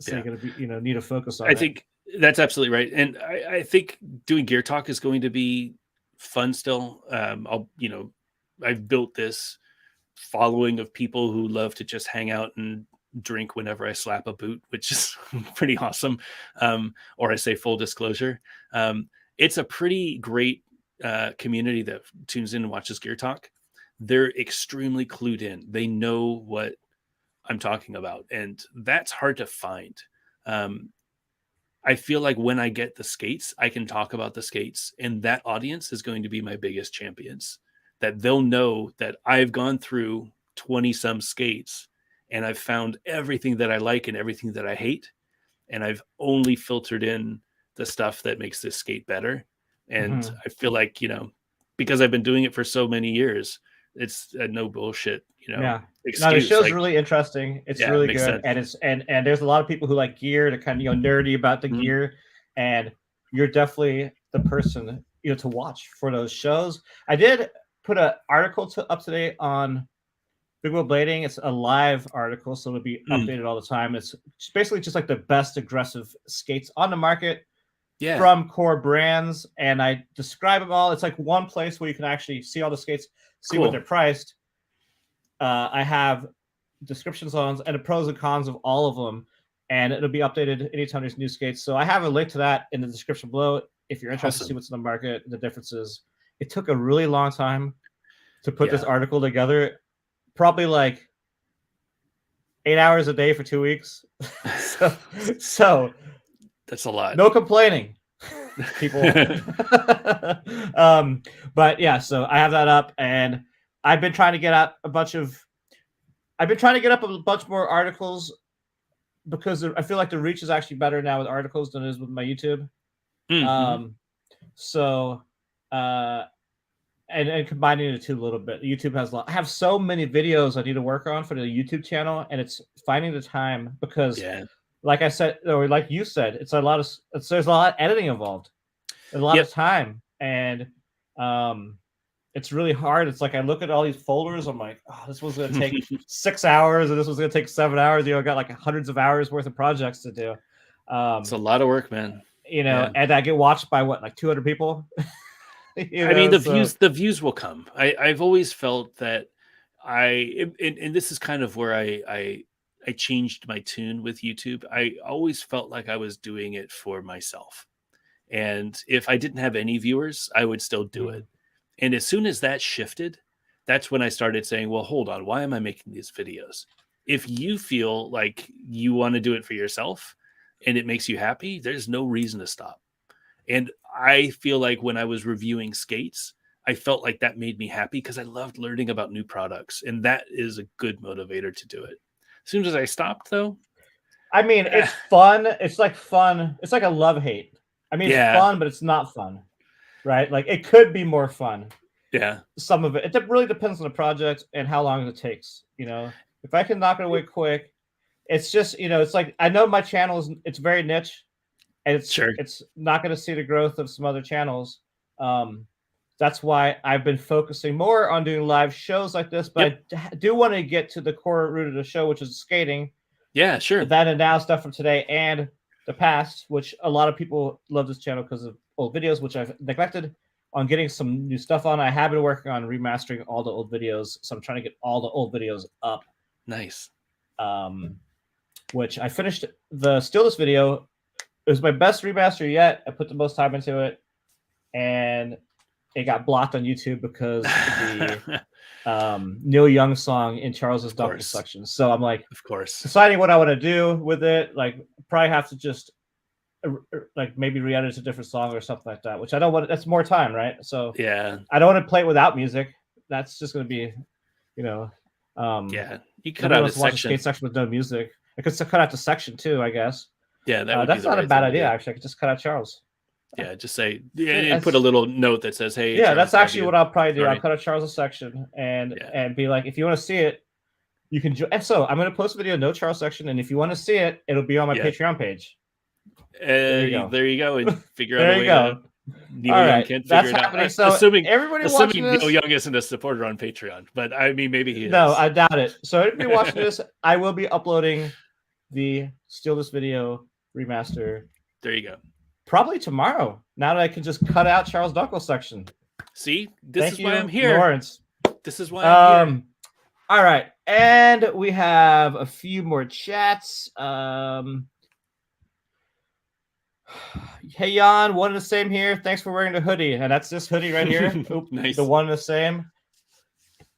so you're gonna be, need to focus on. I think that's absolutely right, and I think doing Gear Talk is going to be fun still. I've built this following of people who love to just hang out and drink whenever I slap a boot, which is pretty awesome. Or I say full disclosure. It's a pretty great community that tunes in and watches Gear Talk. They're extremely clued in. They know what I'm talking about, and that's hard to find. I feel like when I get the skates, I can talk about the skates, and that audience is going to be my biggest champions. That they'll know that I've gone through 20 some skates and I've found everything that I like and everything that I hate. And I've only filtered in the stuff that makes this skate better. And I feel like, because I've been doing it for so many years, it's a no bullshit, excuse. No, the show's really interesting. It's really good. Sense. And it's and there's a lot of people who like gear to kind of, nerdy about the gear. And you're definitely the person, to watch for those shows. I did put an article up today on Big Wheel Blading. It's a live article, so it'll be updated all the time. It's basically just like the best aggressive skates on the market from core brands, and I describe them all. It's like one place where you can actually see all the skates, see what they're priced. I have descriptions on and the pros and cons of all of them, and it'll be updated anytime there's new skates. So I have a link to that in the description below if you're interested to see what's in the market, the differences. It took a really long time to put this article together, probably like 8 hours a day for 2 weeks. so that's a lot. No complaining, people. But yeah, so I have that up, and I've been trying to get up a bunch more articles because I feel like the reach is actually better now with articles than it is with my YouTube. And combining the two a little bit. YouTube has I have so many videos I need to work on for the YouTube channel, and it's finding the time because like I said, or like you said, there's a lot of editing involved. There's a lot of time, and it's really hard. It's like I look at all these folders, I'm like, oh, this was going to take 6 hours, and this was going to take 7 hours. I got like hundreds of hours worth of projects to do. It's a lot of work, man. And I get watched by like 200 people. I mean, the views will come. I've always felt that and this is kind of where I changed my tune with YouTube. I always felt like I was doing it for myself. And if I didn't have any viewers, I would still do it. And as soon as that shifted, that's when I started saying, well, hold on, why am I making these videos? If you feel like you want to do it for yourself and it makes you happy, there's no reason to stop. And I feel like when I was reviewing skates, I felt like that made me happy because I loved learning about new products. And that is a good motivator to do it. As soon as I stopped, though. I mean, it's fun. It's like fun. It's like a love-hate. I mean, it's fun, but it's not fun. Right? Like, it could be more fun. Yeah. Some of it. It really depends on the project and how long it takes. If I can knock it away quick, it's just, it's like, I know my channel it's very niche. And it's not going to see the growth of some other channels. That's why I've been focusing more on doing live shows like this. But I do want to get to the core root of the show, which is skating. Yeah, sure. That and now stuff from today and the past, which a lot of people love this channel because of old videos, which I've neglected on getting some new stuff on. I have been working on remastering all the old videos. So I'm trying to get all the old videos up. Nice. Which I finished the Steal This video. It was my best remaster yet. I put the most time into it, and it got blocked on YouTube because the Neil Young song in Charles's Dunkel section. So I'm like, of course, deciding what I want to do with it. Like, probably have to just like maybe re-edit a different song or something like that. Which I don't want. That's more time, right? So I don't want to play it without music. That's just going to be, you cut out a section. Skate section with no music. I could cut out the section too, I guess. Yeah, that's not a bad idea. Actually, I could just cut out Charles. Yeah, just say put a little note that says, "Hey." Yeah, that's actually what I'll probably do. I'll cut out Charles' section and be like, if you want to see it, you can. And so I'm going to post a video, no Charles section, and if you want to see it, it'll be on my Patreon page. There you go. And figure out a way. There you go. Neil Young can't figure it out. So assuming this, Neil Young isn't a supporter on Patreon, but I mean, maybe he is. No, I doubt it. So everybody watching this, I will be uploading the Steal This video remaster. There you go. Probably tomorrow. Now that I can just cut out Charles Dunkel section. See, this is why I'm here, Lawrence. This is why I'm here. All right, and we have a few more chats. Hey Jan, one and the same here. Thanks for wearing the hoodie, and that's this hoodie right here. Oop, nice. The one and the same.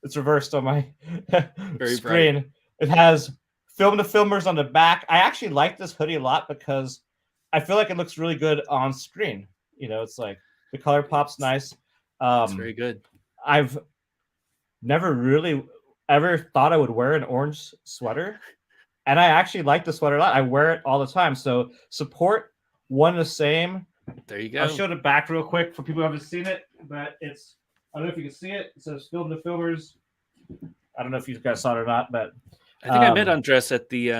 It's reversed on my Very screen. Bright. It has film to filmers on the back. I actually like this hoodie a lot because I feel like it looks really good on screen. You know, it's like the color pop's nice. It's very good. I've never really ever thought I would wear an orange sweater, and I actually like the sweater a lot. I wear it all the time. So support one and the same. There you go. I'll show the back real quick for people who haven't seen it, but it's, I don't know if you can see it. It says Film to Filmers. I don't know if you guys saw it or not, but I think I met Andres at the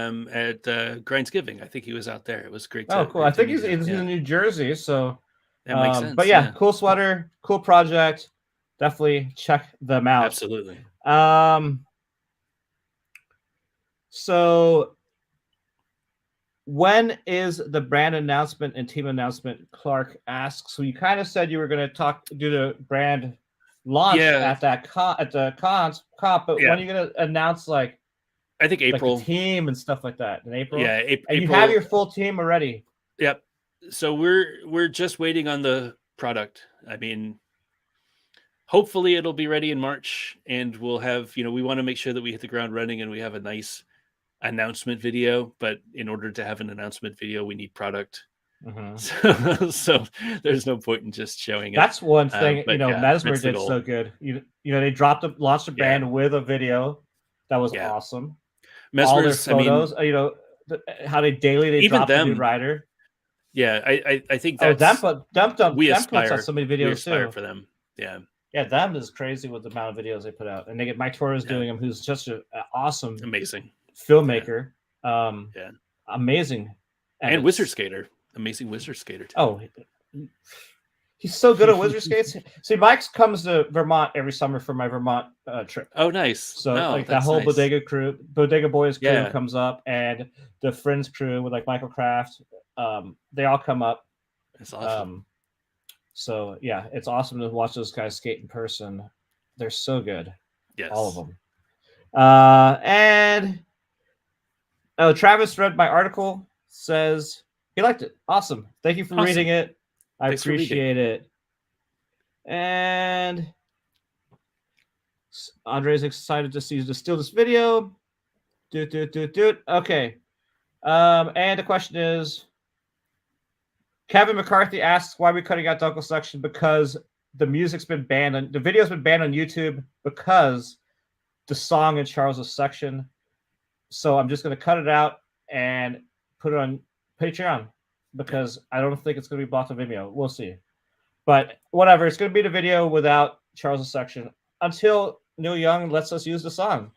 Grindsgiving. I think he was out there. It was great. Cool. I think he's in New Jersey, so that makes sense. But yeah, cool sweater, cool project. Definitely check them out. Absolutely. So when is the brand announcement and team announcement? Clark asks. So you kind of said you were going to do the brand launch at that comp, but when are you going to announce like? I think April. Like the team and stuff like that in April. Yeah, and you have your full team already. Yep. So we're just waiting on the product. I mean, hopefully it'll be ready in March, and we'll have, we want to make sure that we hit the ground running and we have a nice announcement video. But in order to have an announcement video, we need product. Mm-hmm. So there's no point in just showing it. That's one thing. Mesmer did so good. They launched a band with a video that was awesome. Mesmer's, all their photos, how they drop a new rider. Yeah, I think that's we aspire. Puts out so many videos too for them. Yeah, them is crazy with the amount of videos they put out, and they get Mike Torres doing them, who's just an awesome, amazing filmmaker. Amazing, and wizard skater, amazing wizard skater too. Oh, he's so good at wizard skates. See, Mike comes to Vermont every summer for my Vermont trip. Oh, nice. So that whole Bodega Boys crew comes up, and the Friends crew with like Michael Kraft, they all come up. That's awesome. So yeah, it's awesome to watch those guys skate in person. They're so good. Yes. All of them. And Travis read my article, says he liked it. Awesome. Thank you for reading it. I appreciate it. And Andre's excited to see steal this video. Okay. And the question is, Kevin McCarthy asks why we're cutting out Dunkel section because the music's been banned. The video's been banned on YouTube because the song in Charles's section. So I'm just going to cut it out and put it on Patreon, because I don't think it's going to be blocked on Vimeo. We'll see. But whatever. It's going to be the video without Charles' section until Neil Young lets us use the song.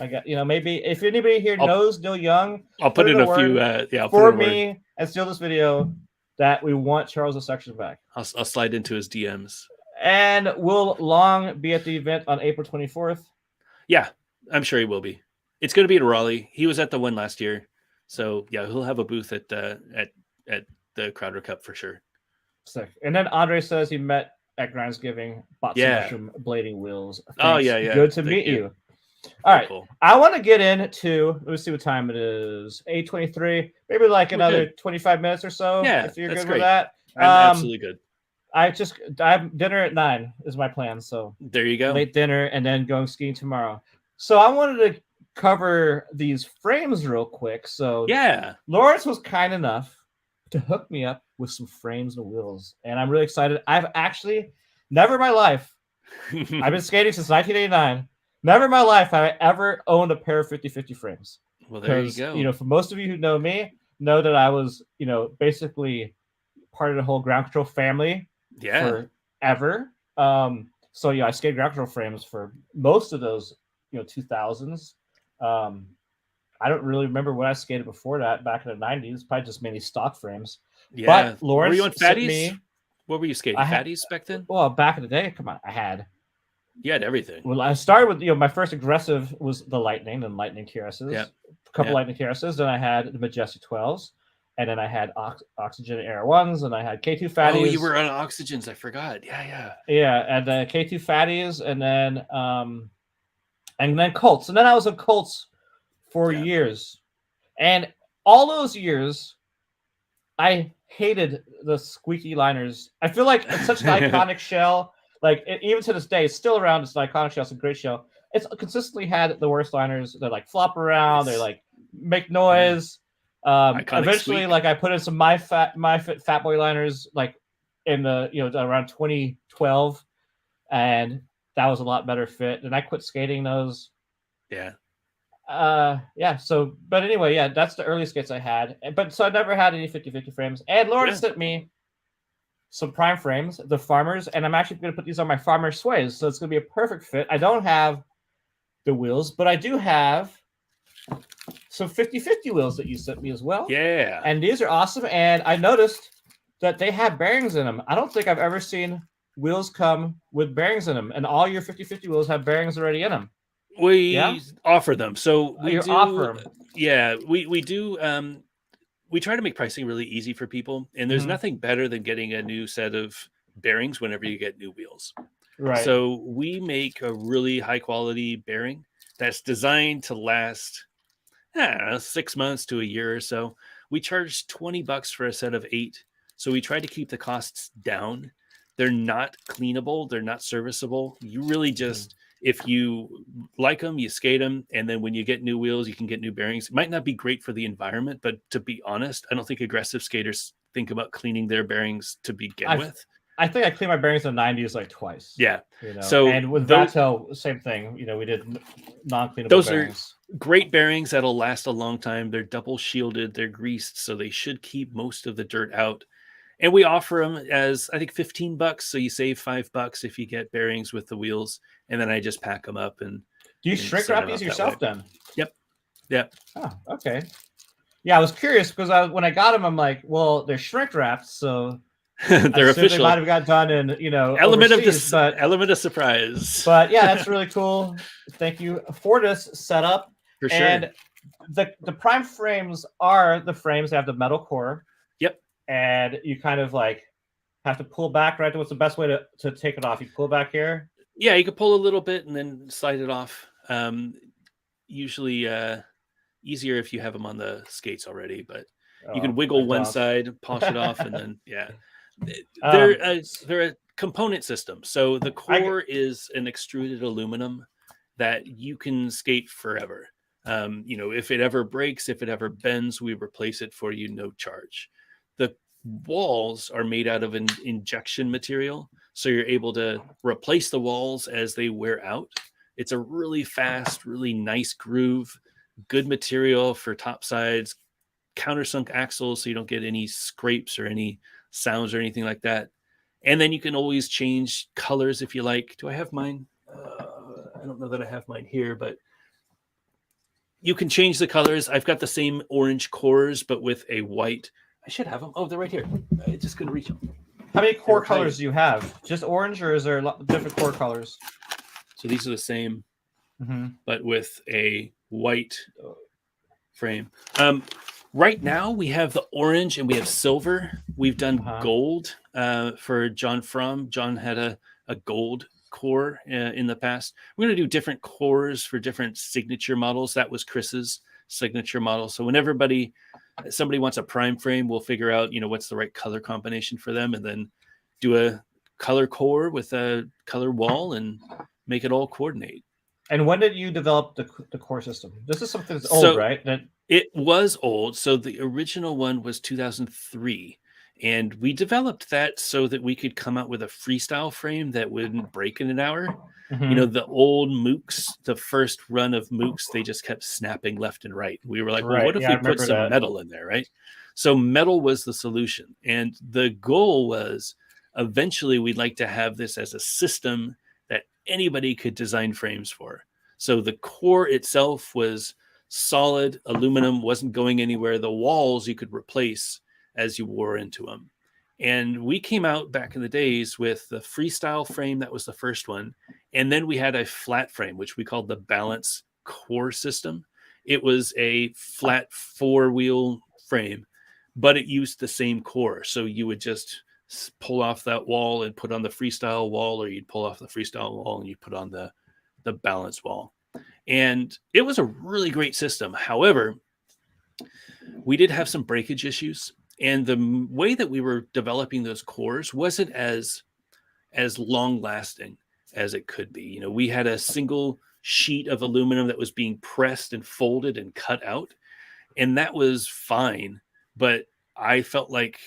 Maybe if anybody here knows Neil Young, I'll put in a few for me and steal this video that we want Charles' section back. I'll slide into his DMs. And will Long be at the event on April 24th? Yeah, I'm sure he will be. It's going to be in Raleigh. He was at the one last year. So yeah, he'll have a booth at the Crowder Cup for sure. Sick. And then Andre says he met at Grindsgiving, bought some mushroom blading wheels. Thanks. Oh yeah. Good to meet you. All right. Cool. I want to get into, let me see what time it is. 8:23. Maybe like another 25 minutes or so. Yeah. If you're good with that. I'm absolutely good. I have dinner at 9 is my plan. So there you go. Late dinner and then going skiing tomorrow. So I wanted to cover these frames real quick. So yeah, Lawrence was kind enough to hook me up with some frames and wheels, and I'm really excited. I've actually never in my life, I've been skating since 1989. Never in my life have I ever owned a pair of 50/50 frames. Well, there you go. For most of you who know me, know that I was, basically part of the whole ground control family forever. So I skated ground control frames for most of those, 2000s. I don't really remember what I skated before that back in the 90s. Probably just mainly stock frames. Yeah. But Lawrence, were you on fatties? What were you skating? Fatties back then? Well, back in the day, come on, I had. You had everything. Well, I started with, my first aggressive was the Lightning and Lightning TRSs. Yeah. A couple Lightning TRSs. Then I had the Majestic 12s. And then I had Oxygen Air 1s. And I had K2 Fatties. Oh, you were on Oxygens. I forgot. Yeah. Yeah. And then K2 Fatties. And then Colts. And then I was on Colts for years. And all those years, I hated the squeaky liners. I feel like it's such an iconic shell. Like, even to this day, it's still around. It's an iconic shell. It's a great shell. It's consistently had the worst liners. They're like flop around. They're like make noise. Iconic Eventually, squeak. like I put in some my fit Fat Boy liners, like in the around 2012, and that was a lot better fit. And I quit skating those. Yeah. Yeah. So, but anyway, yeah, that's the early skates I had. But so I never had any 50/50 frames. And Lauren sent me some prime frames, the Farmers, and I'm actually going to put these on my Farmer Sways, so it's going to be a perfect fit. I don't have the wheels, but I do have some 50/50 wheels that you sent me as well. Yeah. And these are awesome. And I noticed that they have bearings in them. I don't think I've ever seen wheels come with bearings in them, and all your 50/50 wheels have bearings already in them. We offer them. So we do offer them. Yeah, we do. We try to make pricing really easy for people, and there's nothing better than getting a new set of bearings whenever you get new wheels. Right. So we make a really high quality bearing that's designed to last 6 months to a year or so. We charge $20 for a set of 8. So we try to keep the costs down. They're not cleanable. They're not serviceable. You really just, if you like them, you skate them. And then when you get new wheels, you can get new bearings. It might not be great for the environment, but to be honest, I don't think aggressive skaters think about cleaning their bearings to begin with. I think I cleaned my bearings in the 90s like twice. Yeah. So, and with Vatel, same thing. We did non-cleanable those bearings. Are great bearings that'll last a long time. They're double shielded. They're greased, so they should keep most of the dirt out. And we offer them as, I think, $15. So you save $5 if you get bearings with the wheels. And then I just pack them up. And do you shrink wrap these yourself then? Yep. Oh, okay. Yeah, I was curious because when I got them, I'm like, well, they're shrink wrapped, so they're official. They might have got done in element overseas, element of surprise. But yeah, that's really cool. Thank you for this setup. For sure. And the prime frames are the frames that have the metal core. Yep. And you kind of like have to pull back, right? What's the best way to take it off? You pull back here? Yeah, you can pull a little bit and then slide it off. Usually easier if you have them on the skates already, but you can wiggle one side, polish it off, and then they're a component system. So the core is an extruded aluminum that you can skate forever. If it ever breaks, if it ever bends, we replace it for you, no charge. The walls are made out of an injection material, so you're able to replace the walls as they wear out. It's a really fast, really nice groove, good material for top sides, countersunk axles, so you don't get any scrapes or any sounds or anything like that. And then you can always change colors if you like. Do I have mine? I don't know that I have mine here, but you can change the colors. I've got the same orange cores, but with a white. I should have them. Oh, they're right here. I just couldn't reach them. How many core colors do you have? Just orange, or is there different core colors? So these are the same, but with a white frame. Right now we have the orange and we have silver. We've done gold for John Fromm. John had a gold core in the past. We're going to do different cores for different signature models. That was Chris's signature model. So when somebody wants a prime frame, we'll figure out, what's the right color combination for them, and then do a color core with a color wall and make it all coordinate. And when did you develop the core system? This is something that's old, right? It was old. So the original one was 2003. And we developed that so that we could come out with a freestyle frame that wouldn't break in an hour. The old Mooks, the first run of Mooks, they just kept snapping left and right. We were like, well, what if we put some metal in there, right? So metal was the solution. And the goal was eventually we'd like to have this as a system that anybody could design frames for. So the core itself was solid aluminum, wasn't going anywhere. The walls you could replace as you wore into them. And we came out back in the days with the freestyle frame. That was the first one. And then we had a flat frame, which we called the balance core system. It was a flat 4-wheel frame, but it used the same core. So you would just pull off that wall and put on the freestyle wall, or you'd pull off the freestyle wall and you put on the balance wall. And it was a really great system. However, we did have some breakage issues. And the way that we were developing those cores wasn't as long lasting as it could be. We had a single sheet of aluminum that was being pressed and folded and cut out. And that was fine. But I felt like,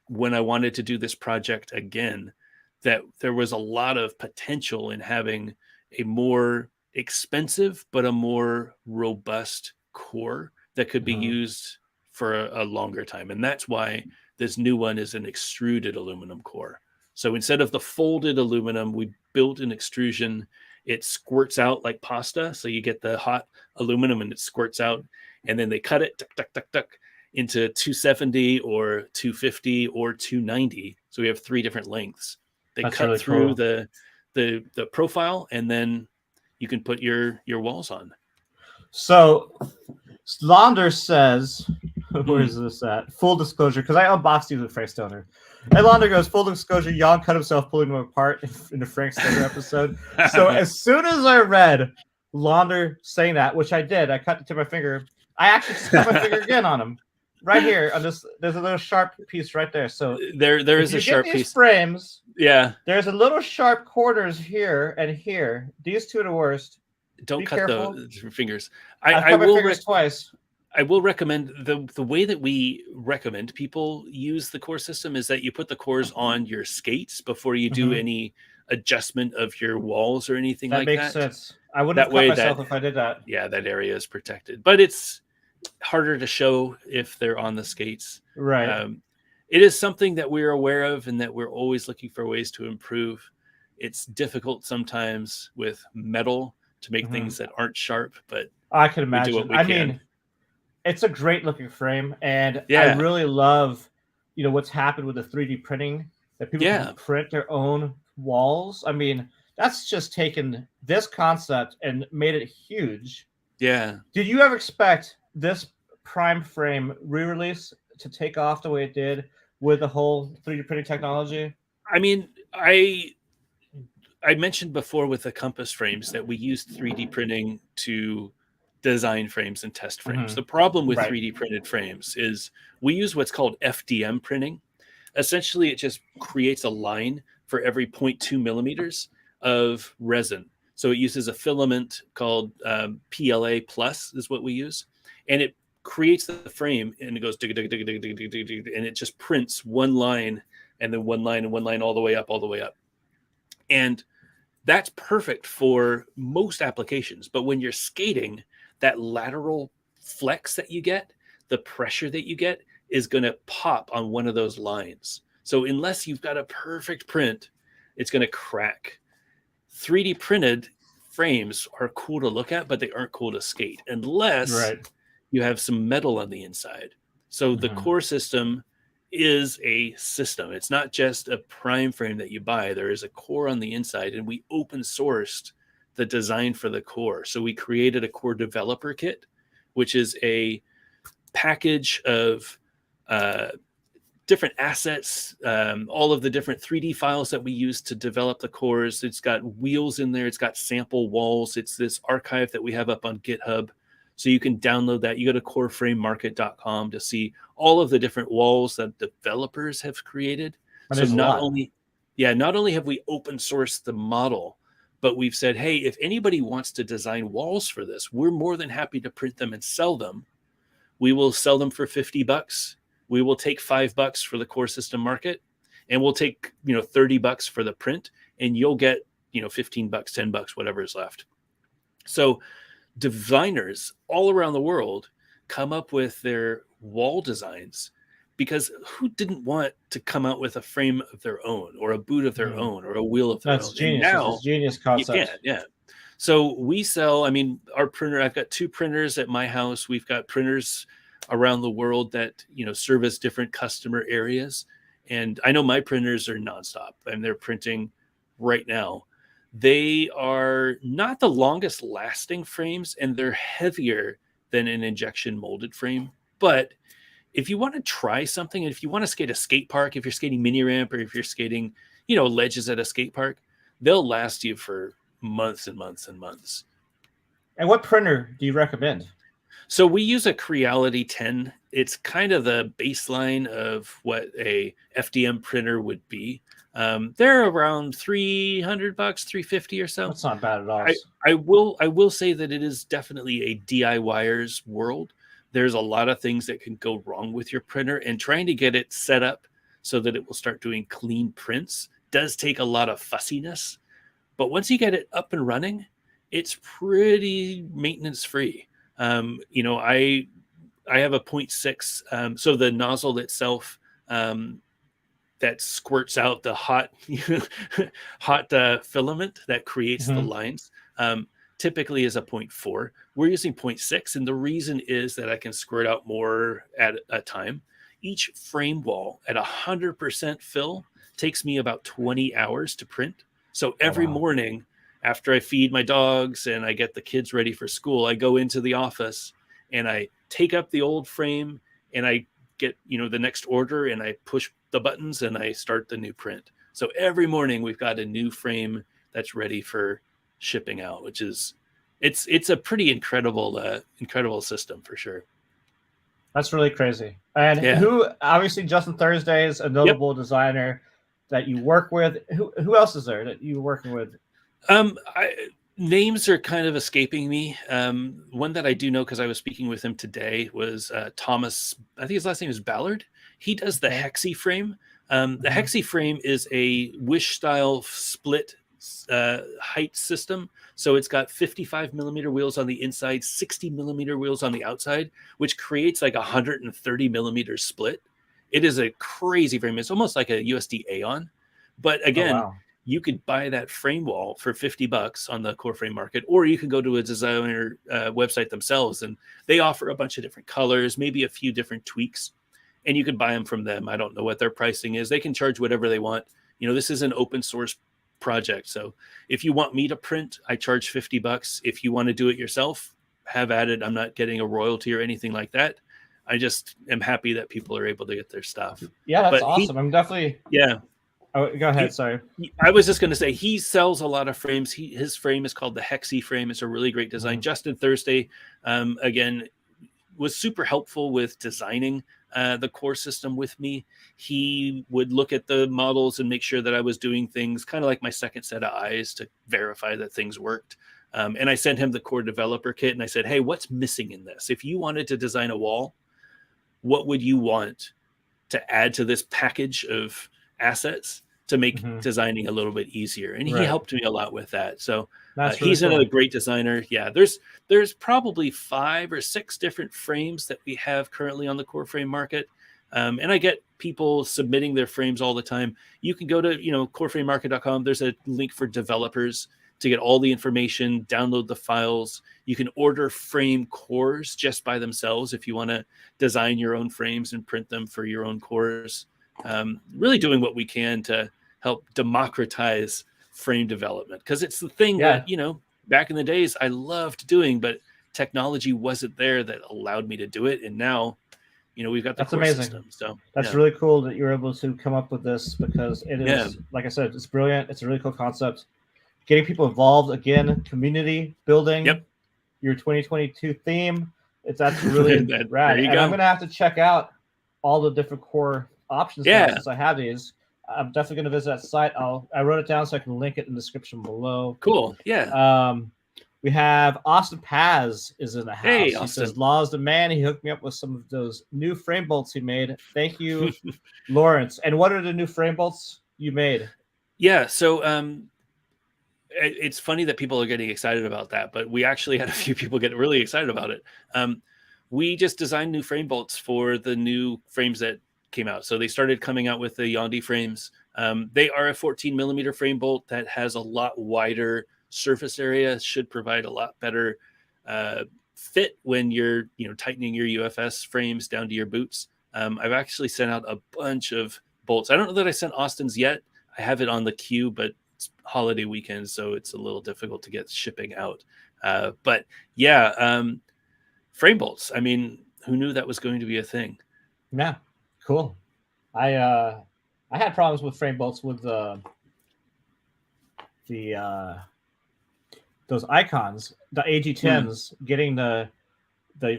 when I wanted to do this project again, that there was a lot of potential in having a more expensive, but a more robust core that could be used for a longer time. And that's why this new one is an extruded aluminum core. So instead of the folded aluminum, we built an extrusion. It squirts out like pasta. So you get the hot aluminum and it squirts out, and then they cut it into 270 or 250 or 290. So we have 3 different lengths. They That's cut really through cool. the profile, and then you can put your walls on. So Launder says, where is this at? Full disclosure, because I unboxed these with Frank Stoner. And Launder goes, full disclosure, Jan cut himself pulling them apart in the Frank Stoner episode. So as soon as I read Launder saying that, which I did, I cut it to my finger. I actually just cut my finger again on him. Right here, on this, there's a little sharp piece right there. So there is a sharp piece. Frames, yeah. There's a little sharp corners here and here. These two are the worst. Don't cut the fingers. I cut my fingers twice. I will recommend the way that we recommend people use the core system is that you put the cores on your skates before you do any adjustment of your walls or anything like that. That makes sense. I wouldn't have cut myself if I did that. Yeah, that area is protected, but it's harder to show if they're on the skates. Right. It is something that we're aware of and that we're always looking for ways to improve. It's difficult sometimes with metal to make things that aren't sharp, but I can imagine. We do what we can. Mean, it's a great looking frame, and I really love, what's happened with the 3D printing, that people can print their own walls. I mean, that's just taken this concept and made it huge. Yeah. Did you ever expect this prime frame re-release to take off the way it did with the whole 3D printing technology? I mean, I mentioned before with the compass frames that we used 3D printing to design frames and test frames. The problem with 3D printed frames is we use what's called FDM printing. Essentially, it just creates a line for every 0.2 millimeters of resin. So it uses a filament called PLA plus is what we use. And it creates the frame and it goes dig, dig, dig, dig, dig, dig, dig, dig, and it just prints one line and then one line and one line all the way up. And that's perfect for most applications. But when you're skating, that lateral flex that you get, the pressure that you get is going to pop on one of those lines. So unless you've got a perfect print, it's going to crack. 3D printed frames are cool to look at, but they aren't cool to skate unless you have some metal on the inside. So the core system is a system. It's not just a prime frame that you buy. There is a core on the inside, and we open sourced the design for the core. So we created a core developer kit, which is a package of different assets, all of the different 3D files that we use to develop the cores. It's got wheels in there. It's got sample walls. It's this archive that we have up on GitHub. So you can download that. You go to coreframemarket.com to see all of the different walls that developers have created. So not only have we open sourced the model, but we've said, hey, if anybody wants to design walls for this, we're more than happy to print them and sell them. We will sell them for $50. We will take $5 for the core system market, and we'll take, $30 for the print, and you'll get, $15, $10, whatever is left. So designers all around the world come up with their wall designs, because who didn't want to come out with a frame of their own or a boot of their own or a wheel of their own? That's genius. That's genius concept. Yeah. So we sell, our printer, I've got 2 printers at my house. We've got printers around the world that, service different customer areas. And I know my printers are nonstop and they're printing right now. They are not the longest lasting frames, and they're heavier than an injection molded frame. But if you want to try something, and if you want to skate a skate park, if you're skating mini ramp, or if you're skating, ledges at a skate park, they'll last you for months and months and months. And what printer do you recommend? So we use a Creality 10. It's kind of the baseline of what a FDM printer would be. They're around $300, $350 or so. That's not bad at all. I will say that it is definitely a DIYer's world, there's a lot of things that can go wrong with your printer, and trying to get it set up so that it will start doing clean prints does take a lot of fussiness. But once you get it up and running, it's pretty maintenance free. I have a 0.6, so the nozzle itself that squirts out the hot filament that creates the lines typically is a 0.4. We're using 0.6, and the reason is that I can squirt out more at a time. Each frame wall at 100% fill takes me about 20 hours to print. So every morning after I feed my dogs and I get the kids ready for school, I go into the office and I take up the old frame and I get, the next order, and I push the buttons and I start the new print. So every morning we've got a new frame that's ready for shipping out, which is, it's a pretty incredible system for sure. That's really crazy. And who, obviously Justin Thursday is a notable designer that you work with. Who else is there that you're working with? Names are kind of escaping me. One that I do know, because I was speaking with him today, was Thomas. I think his last name is Ballard. He does the Hexi frame. The Hexi frame is a wish style split height system. So it's got 55 millimeter wheels on the inside, 60 millimeter wheels on the outside, which creates like 130 millimeter split. It is a crazy frame. It's almost like a USD Aeon. But again, you could buy that frame wall for $50 on the core frame market, or you could go to a designer website themselves, and they offer a bunch of different colors, maybe a few different tweaks, and you can buy them from them. I don't know what their pricing is. They can charge whatever they want. This is an open source project. So if you want me to print, I charge $50. If you want to do it yourself, have at it. I'm not getting a royalty or anything like that. I just am happy that people are able to get their stuff. Yeah, that's awesome. I'm definitely. Yeah. Oh, go ahead. Sorry. I was just going to say, he sells a lot of frames. His frame is called the Hexi frame. It's a really great design. Justin Thursday, again, was super helpful with designing the core system with me. He would look at the models and make sure that I was doing things kind of like my second set of eyes to verify that things worked. And I sent him the core developer kit, and I said, hey, what's missing in this? If you wanted to design a wall, what would you want to add to this package of assets to make designing a little bit easier? And he helped me a lot with that. So he's another great designer. Yeah, there's probably 5 or 6 different frames that we have currently on the core frame market. And I get people submitting their frames all the time. You can go to coreframemarket.com. There's a link for developers to get all the information, download the files. You can order frame cores just by themselves if you want to design your own frames and print them for your own cores. Really doing what we can to help democratize frame development, because it's the thing that, back in the days I loved doing, but technology wasn't there that allowed me to do it. And now, we've got the core system. So that's really cool that you're able to come up with this, because it is, like I said, it's brilliant. It's a really cool concept. Getting people involved, again, community building, your 2022 theme. That's really rad. And I'm going to have to check out all the different core options since I have these. I'm definitely going to visit that site. I wrote it down so I can link it in the description below. Cool. Yeah. We have Austin Paz is in the house. Hey, he Austin. says, Laws the man. He hooked me up with some of those new frame bolts he made. Thank you, Lawrence. And what are the new frame bolts you made? Yeah. So, it's funny that people are getting excited about that, but we actually had a few people get really excited about it. We just designed new frame bolts for the new frames that came out. So they started coming out with the Yandi frames. They are a 14 millimeter frame bolt that has a lot wider surface area, should provide a lot better fit when you're tightening your UFS frames down to your boots. I've actually sent out a bunch of bolts. I don't know that I sent Austin's yet. I have it on the queue, but it's holiday weekend, so it's a little difficult to get shipping out. But yeah, frame bolts. I mean, who knew that was going to be a thing? Yeah, cool. I had problems with frame bolts with those icons, the AG10s, getting the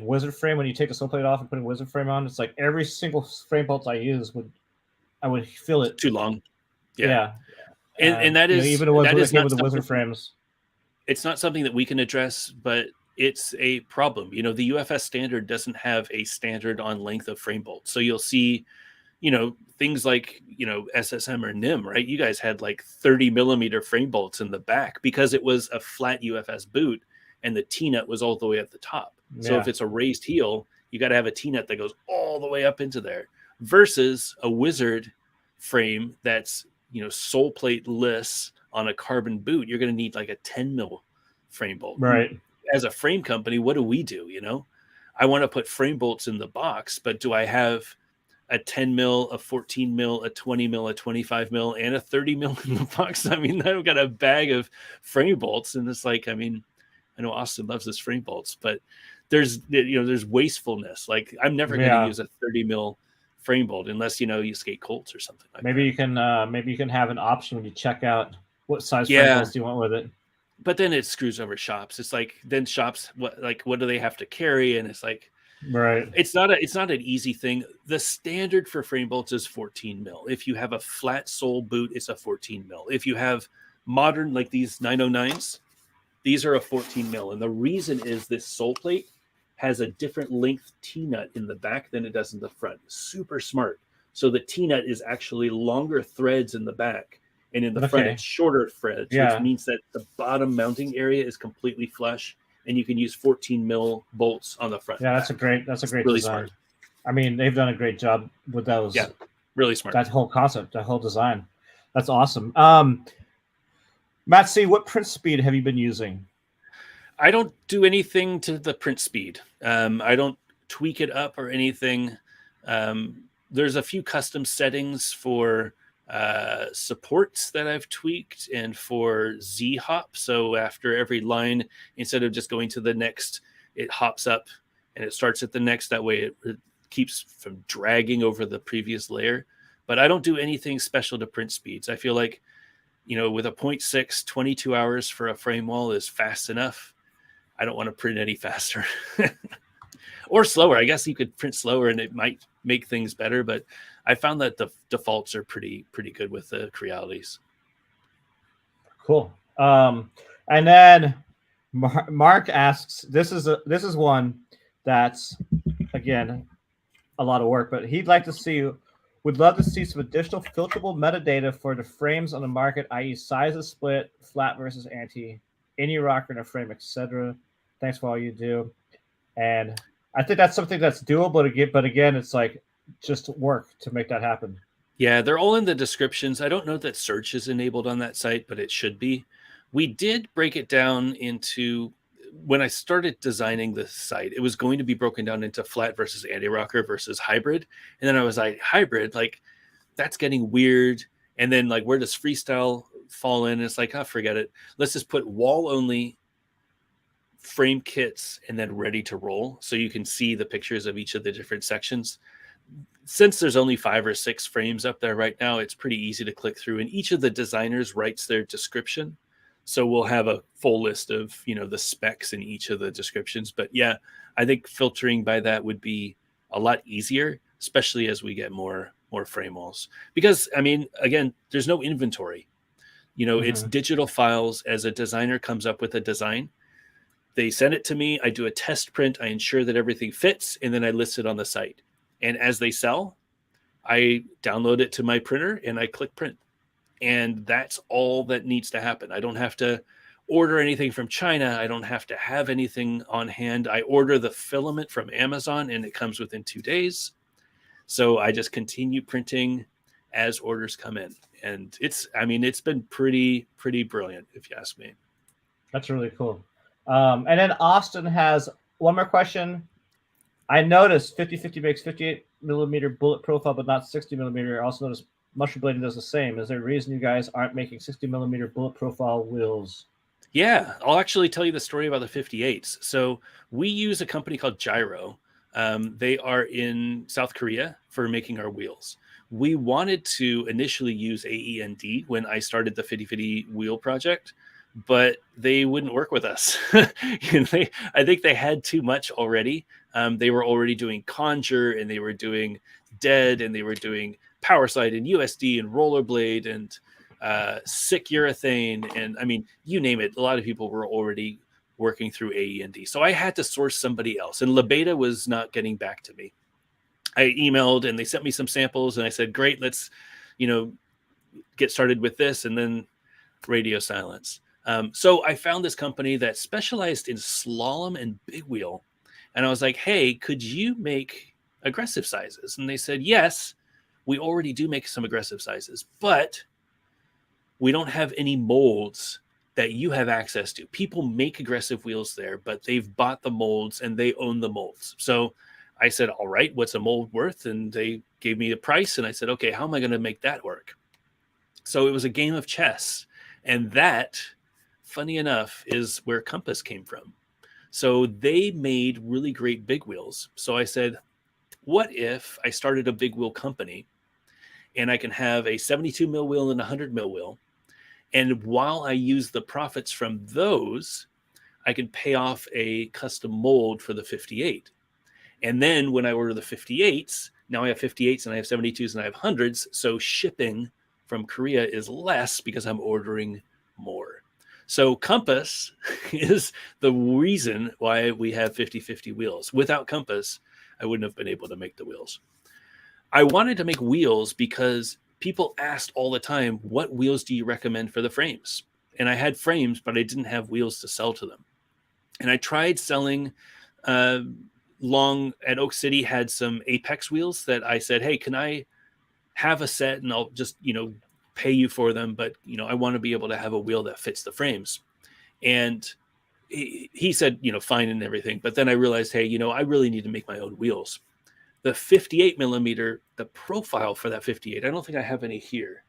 wizard frame when you take the sole plate off and put a wizard frame on. It's like every single frame bolt I use I would feel it too long. Yeah. And that is even the ones that that is came not with the wizard frames. It's not something that we can address, but it's a problem. You know, the UFS standard doesn't have a standard on length of frame bolt. So you'll see, you know, things like, you know, SSM or NIM, right? You guys had like 30 millimeter frame bolts in the back because it was a flat UFS boot and the T-nut was all the way at the top. So if it's a raised heel, you got to have a T-nut that goes all the way up into there versus a Wizard frame that's, you know, sole plate-less on a carbon boot. You're going to need like a 10 mil frame bolt. Right. As a frame company, what do? You know, I want to put frame bolts in the box, but do I have a 10 mil, a 14 mil, a 20 mil, a 25 mil, and a 30 mil in the box? I mean, I've got a bag of frame bolts, and it's like, I mean, I know Austin loves his frame bolts, but there's, you know, there's wastefulness. Like, I'm never going to use a 30 mil frame bolt unless, you know, you skate Colts or something like maybe that. Maybe you can have an option when you check out what size frame bolts you want with it. But then it screws over shops. It's like, then shops, what do they have to carry? And it's like, right. It's not an easy thing. The standard for frame bolts is 14 mil. If you have a flat sole boot, it's a 14 mil. If you have modern, like these 909s, these are a 14 mil. And the reason is this sole plate has a different length T-nut in the back than it does in the front. Super smart. So the T-nut is actually longer threads in the back, and in the front it's shorter threads, which means that the bottom mounting area is completely flush, and you can use 14 mil bolts on the front. Yeah, that's a great really design. Smart. I mean, they've done a great job with those. Yeah, really smart. That whole concept, that whole design. That's awesome. Matt C., what print speed have you been using? I don't do anything to the print speed. I don't tweak it up or anything. There's a few custom settings for supports that I've tweaked and for Z hop. So after every line, instead of just going to the next, it hops up and it starts at the next. That way it keeps from dragging over the previous layer. But I don't do anything special to print speeds. I feel like, you know, with a 0.6, 22 hours for a frame wall is fast enough. I don't want to print any faster or slower. I guess you could print slower and it might make things better, but I found that the defaults are pretty good with the Crealities. Cool. And then Mark asks, this is one that's, again, a lot of work, but he'd like to see, would love to see some additional filterable metadata for the frames on the market, i.e. size of split, flat versus anti, any rocker in a frame, etc. Thanks for all you do. And I think that's something that's doable to get, but again, it's like just work to make that happen. Yeah, they're all in the descriptions. I don't know that search is enabled on that site, but it should be. We did break it down into, when I started designing the site, it was going to be broken down into flat versus anti-rocker versus hybrid. And then I was like, hybrid, like that's getting weird. And then like, where does freestyle fall in? And it's like, oh, forget it. Let's just put wall only frame kits and then ready to roll. So you can see the pictures of each of the different sections. Since there's only 5 or 6 frames up there right now, it's pretty easy to click through, and each of the designers writes their description. So we'll have a full list of, you know, the specs in each of the descriptions. But yeah, I think filtering by that would be a lot easier, especially as we get more frame walls. Because I mean, again, there's no inventory. You know, it's digital files. As a designer comes up with a design, they send it to me. I do a test print. I ensure that everything fits, and then I list it on the site. And as they sell, I download it to my printer and I click print. And that's all that needs to happen. I don't have to order anything from China. I don't have to have anything on hand. I order the filament from Amazon and it comes within 2 days. So I just continue printing as orders come in. And it's been pretty brilliant, if you ask me. That's really cool. And then Austin has one more question. I noticed 50-50 makes 58 millimeter bullet profile, but not 60 millimeter. I also noticed Mushroom Blading does the same. Is there a reason you guys aren't making 60 millimeter bullet profile wheels? Yeah, I'll actually tell you the story about the 58s. So we use a company called Gyro. They are in South Korea for making our wheels. We wanted to initially use AEND when I started the 50-50 wheel project, but they wouldn't work with us. I think they had too much already. They were already doing Conjure, and they were doing Dead, and they were doing Powerslide and USD and Rollerblade and Sick Urethane. And I mean, you name it. A lot of people were already working through AE&D. So I had to source somebody else, and Lebeda was not getting back to me. I emailed and they sent me some samples, and I said, great, let's, get started with this. And then radio silence. So I found this company that specialized in slalom and big wheel. And I was like, hey, could you make aggressive sizes? And they said, yes, we already do make some aggressive sizes, but we don't have any molds that you have access to. People make aggressive wheels there, but they've bought the molds and they own the molds. So I said, all right, what's a mold worth? And they gave me a price. And I said, okay, how am I going to make that work? So it was a game of chess. And that, funny enough, is where Compass came from. So they made really great big wheels. So I said, what if I started a big wheel company and I can have a 72 mil wheel and a 100 mil wheel? And while I use the profits from those, I can pay off a custom mold for the 58. And then when I order the 58s, now I have 58s and I have 72s and I have 100s. So shipping from Korea is less because I'm ordering more. So Compass is the reason why we have 50-50 wheels. Without Compass, I wouldn't have been able to make the wheels. I wanted to make wheels because people asked all the time, what wheels do you recommend for the frames? And I had frames, but I didn't have wheels to sell to them. And I tried selling Long at Oak City had some Apex wheels that I said, hey, can I have a set and I'll just, pay you for them. But, I want to be able to have a wheel that fits the frames. And he said, fine and everything. But then I realized, hey, I really need to make my own wheels. The 58 millimeter, the profile for that 58, I don't think I have any here,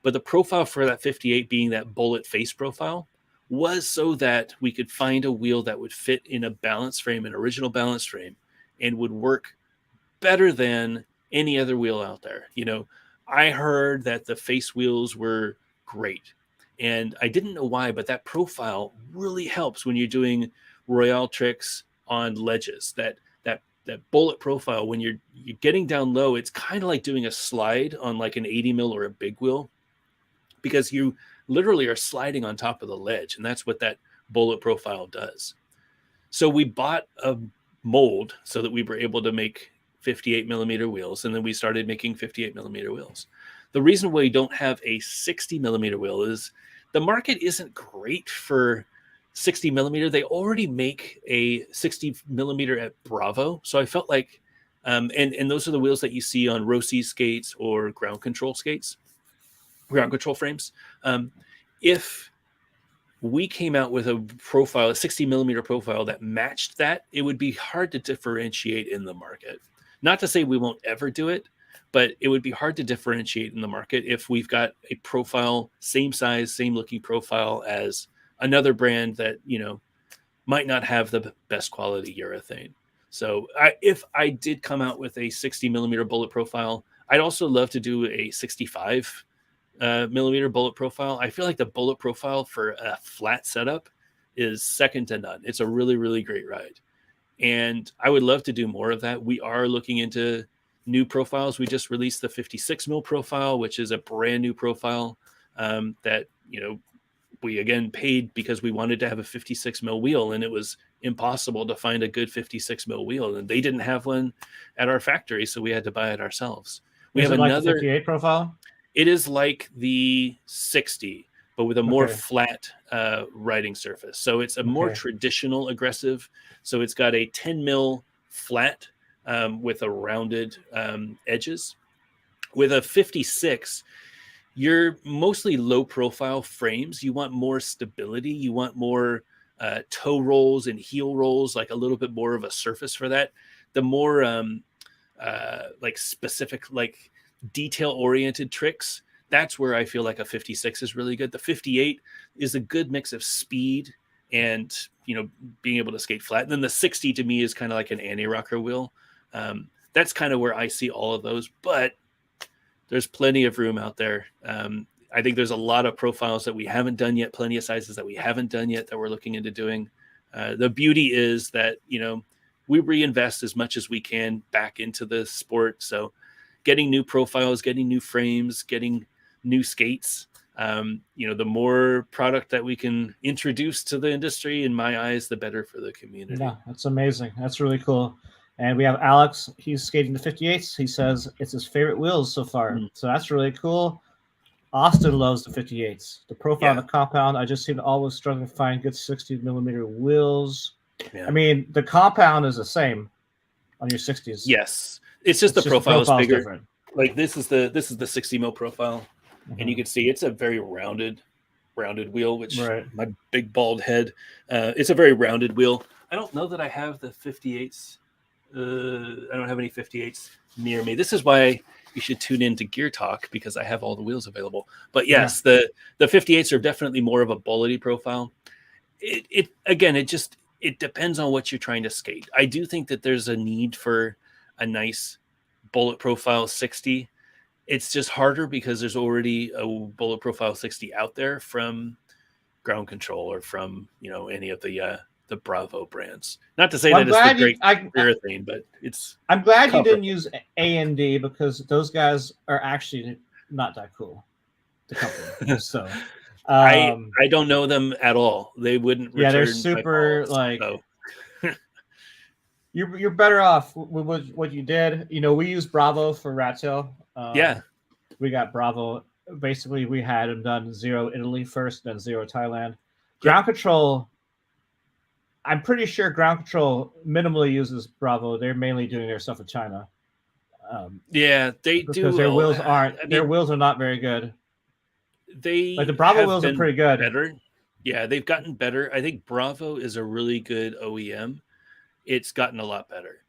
but the profile for that 58 being that bullet face profile was so that we could find a wheel that would fit in a balance frame, an original balance frame, and would work better than any other wheel out there. I heard that the face wheels were great, and I didn't know why, but that profile really helps when you're doing royale tricks on ledges. That bullet profile, when you're getting down low, it's kind of like doing a slide on like an 80 mil or a big wheel, because you literally are sliding on top of the ledge, and that's what that bullet profile does. So we bought a mold so that we were able to make 58 millimeter wheels, and then we started making 58 millimeter wheels. The reason why we don't have a 60 millimeter wheel is the market isn't great for 60 millimeter. They already make a 60 millimeter at Bravo. So I felt like, and those are the wheels that you see on Rossi skates or ground control frames. If we came out with a profile, a 60 millimeter profile that matched that, it would be hard to differentiate in the market. Not to say we won't ever do it, but it would be hard to differentiate in the market if we've got a profile, same size, same looking profile as another brand that, might not have the best quality urethane. So if I did come out with a 60 millimeter bullet profile, I'd also love to do a 65 millimeter bullet profile. I feel like the bullet profile for a flat setup is second to none. It's a really, really great ride. And I would love to do more of that. We are looking into new profiles. We just released the 56 mil profile, which is a brand new profile that, we again paid because we wanted to have a 56 mil wheel, and it was impossible to find a good 56 mil wheel. And they didn't have one at our factory, so we had to buy it ourselves. We have like another the 58 profile. It is like the 60, but with a more flat riding surface. So it's a more traditional aggressive. So it's got a 10 mil flat with a rounded edges. With a 56, you're mostly low profile frames. You want more stability. You want more toe rolls and heel rolls, like a little bit more of a surface for that. The more like specific, like detail oriented tricks, that's where I feel like a 56 is really good. The 58 is a good mix of speed and, being able to skate flat. And then the 60 to me is kind of like an anti-rocker wheel. That's kind of where I see all of those, but there's plenty of room out there. I think there's a lot of profiles that we haven't done yet, plenty of sizes that we haven't done yet that we're looking into doing. The beauty is that, we reinvest as much as we can back into the sport. So getting new profiles, getting new frames, getting new skates, The more product that we can introduce to the industry, in my eyes, the better for the community. Yeah, that's amazing. That's really cool. And we have Alex. He's skating the 58s. He says it's his favorite wheels so far. So that's really cool. Austin loves the 58s. The profile and the compound. I just seem to always struggle to find good 60mm wheels. Yeah. I mean, the compound is the same on your 60s. Yes, it's just the profile is bigger. Different. Like this is the 60 mil profile, and you can see it's a very rounded wheel. Which my big bald head, it's a very rounded wheel. I don't know that I have the 58s. I don't have any 58s near me. This is why you should tune in to Gear Talk, because I have all the wheels available. But yes, the 58s are definitely more of a bullety profile. It depends on what you're trying to skate. I do think that there's a need for a nice bullet profile 60. It's just harder because there's already a bullet profile 60 out there from Ground Control or from any of the Bravo brands. Not to say that it's the great urethane, but it's. I'm glad you didn't use A&D, because those guys are actually not that cool. The company. So I don't know them at all. They wouldn't. Yeah, they're super calls, so. You're better off with what you did. We use Bravo for Rat Tail. We got Bravo. Basically, we had them done 0 Italy first, then 0 Thailand. Ground Control. I'm pretty sure Ground Control minimally uses Bravo. They're mainly doing their stuff in China. They do, because their wheels aren't. Their wheels are not very good. The Bravo wheels are pretty good. Better. Yeah, they've gotten better. I think Bravo is a really good OEM. It's gotten a lot better.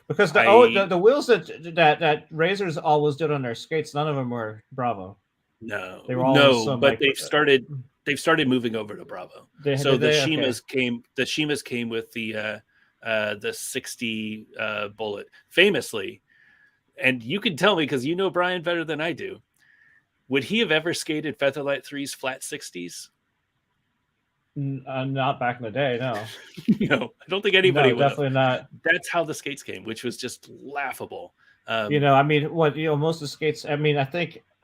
Because the wheels that Razors always did on their skates, none of them were Bravo. No, they were all but they've started moving over to Bravo. The SkyeMaz came with the 60 bullet famously, and you can tell me because you know Brian better than I do. Would he have ever skated Featherlight 3's flat 60s? Not back in the day, no. No, I don't think anybody would. Definitely not. That's how the skates came, which was just laughable. Most of the skates. I mean, I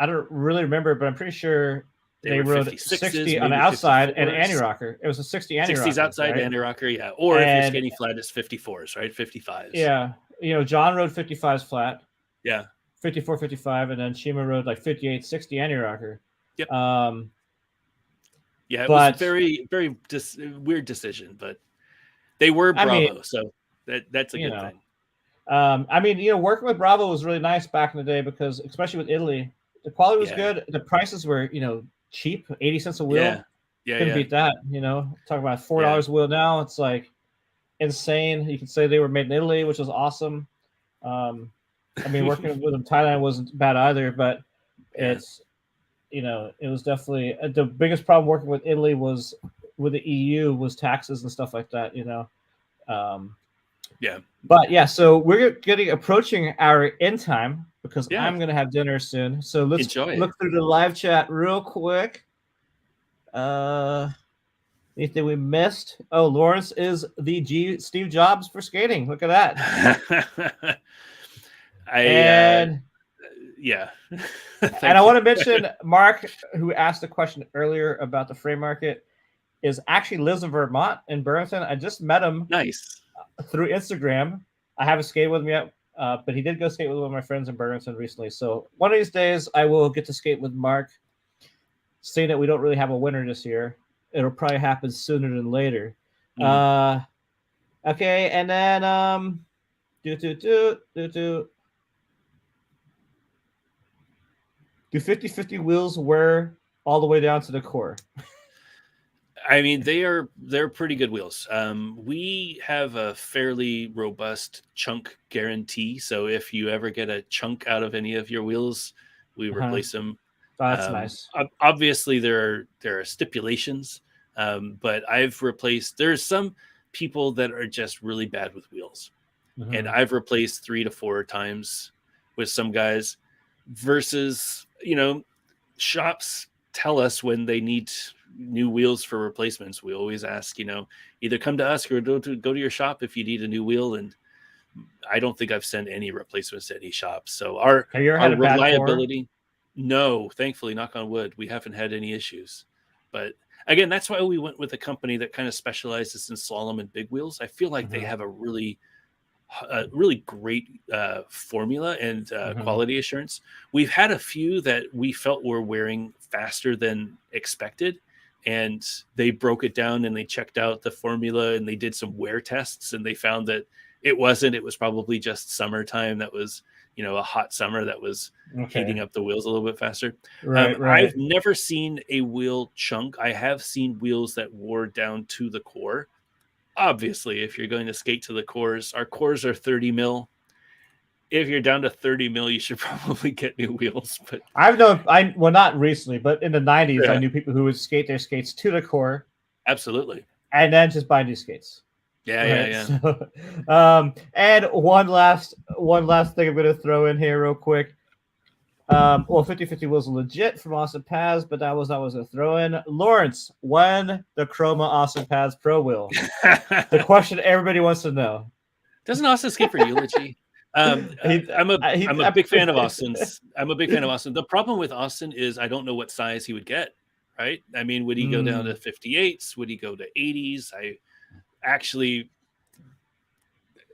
don't really remember, but I'm pretty sure they rode 60 on the outside and anti-rocker. It was a 60 anti-rocker. 60s outside, right? Anti-rocker, yeah. Or if you're skating flat, it's 54s, right? 55s. Yeah. John rode 55s flat. Yeah. 54, 55, and then Shima rode like 58, 60 anti-rocker. Yep. It was a very, very weird decision, but they were Bravo, so that's a good thing. Working with Bravo was really nice back in the day because, especially with Italy, the quality was good. The prices were, cheap, 80 cents a wheel. Couldn't beat that. Talking about $4 a wheel now, it's like insane. You could say they were made in Italy, which was awesome. Working with them in Thailand wasn't bad either, but it's. It was definitely the biggest problem working with Italy was with the EU was taxes and stuff like that, But so we're approaching our end time because I'm going to have dinner soon. So let's look through the live chat real quick. Anything we missed? Oh, Lawrence is the Steve Jobs for skating. Look at that. And I want to mention Mark, who asked a question earlier about the frame market, lives in Vermont, in Burlington. I just met him through Instagram. I haven't skated with him yet, but he did go skate with one of my friends in Burlington recently. So one of these days, I will get to skate with Mark. Seeing that we don't really have a winner this year, it'll probably happen sooner than later. Okay, and then Do 50/50 wheels wear all the way down to the core? I mean, they're pretty good wheels. We have a fairly robust chunk guarantee. So if you ever get a chunk out of any of your wheels, we replace them. That's nice. Obviously, there are stipulations, but I've replaced. There's some people that are just really bad with wheels, and I've replaced 3 to 4 times with some guys. Versus, shops tell us when they need new wheels for replacements. We always ask, either come to us or go to your shop if you need a new wheel. And I don't think I've sent any replacements to any shops. So our reliability. No, thankfully, knock on wood, we haven't had any issues. But again, that's why we went with a company that kind of specializes in slalom and big wheels. I feel like they have a really great formula and quality assurance. We've had a few that we felt were wearing faster than expected, and they broke it down and they checked out the formula and they did some wear tests and they found that it was probably just summertime. That was, a hot summer that was heating up the wheels a little bit faster. Right. I've never seen a wheel chunk. I have seen wheels that wore down to the core. Obviously, if you're going to skate to the cores, our cores are 30 mil. If you're down to 30 mil, you should probably get new wheels. But well, not recently, but in the 90s, I knew people who would skate their skates to the core. Absolutely. And then just buy new skates. Yeah. So, and one last thing I'm going to throw in here real quick. 50/50 was legit from Austin Paz, but that was not what I was going to throw in. Lawrence, when the Chroma Austin Paz Pro Wheel? The question everybody wants to know. Doesn't Austin skate for eulogy? I'm a big fan of Austin's. I'm a big fan of Austin. The problem with Austin is I don't know what size he would get, right? I mean, would he go down to 58s? Would he go to 80s?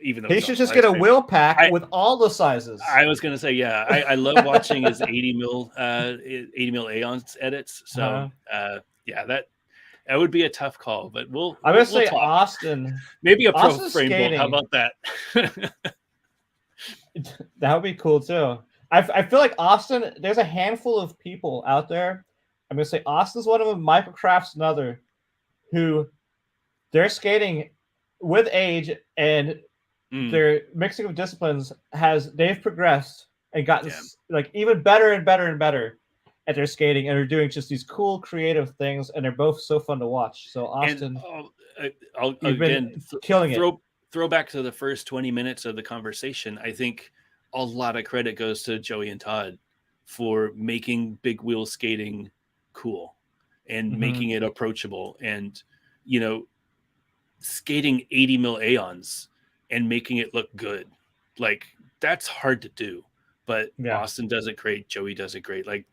Even though he should just get a wheel pack with all the sizes. I was going to say, yeah, I love watching his 80 mil Aeons edits. So that would be a tough call, but I'm going to say talk. Austin. Maybe a pro frame bolt. How about that? That would be cool too. I feel like Austin, there's a handful of people out there. I'm going to say Austin's one of them, Microcraft's another, who they're skating with age and their mixing of disciplines they've progressed and gotten like even better and better and better at their skating, and are doing just these cool creative things, and they're both so fun to watch. So Austin, I'll again killing it. Throw back to the first 20 minutes of the conversation. I think a lot of credit goes to Joey and Todd for making big wheel skating cool and making it approachable, and skating 80 mil Aeons and making it look good. Like, that's hard to do, but Austin does it great. Joey does it great. Like,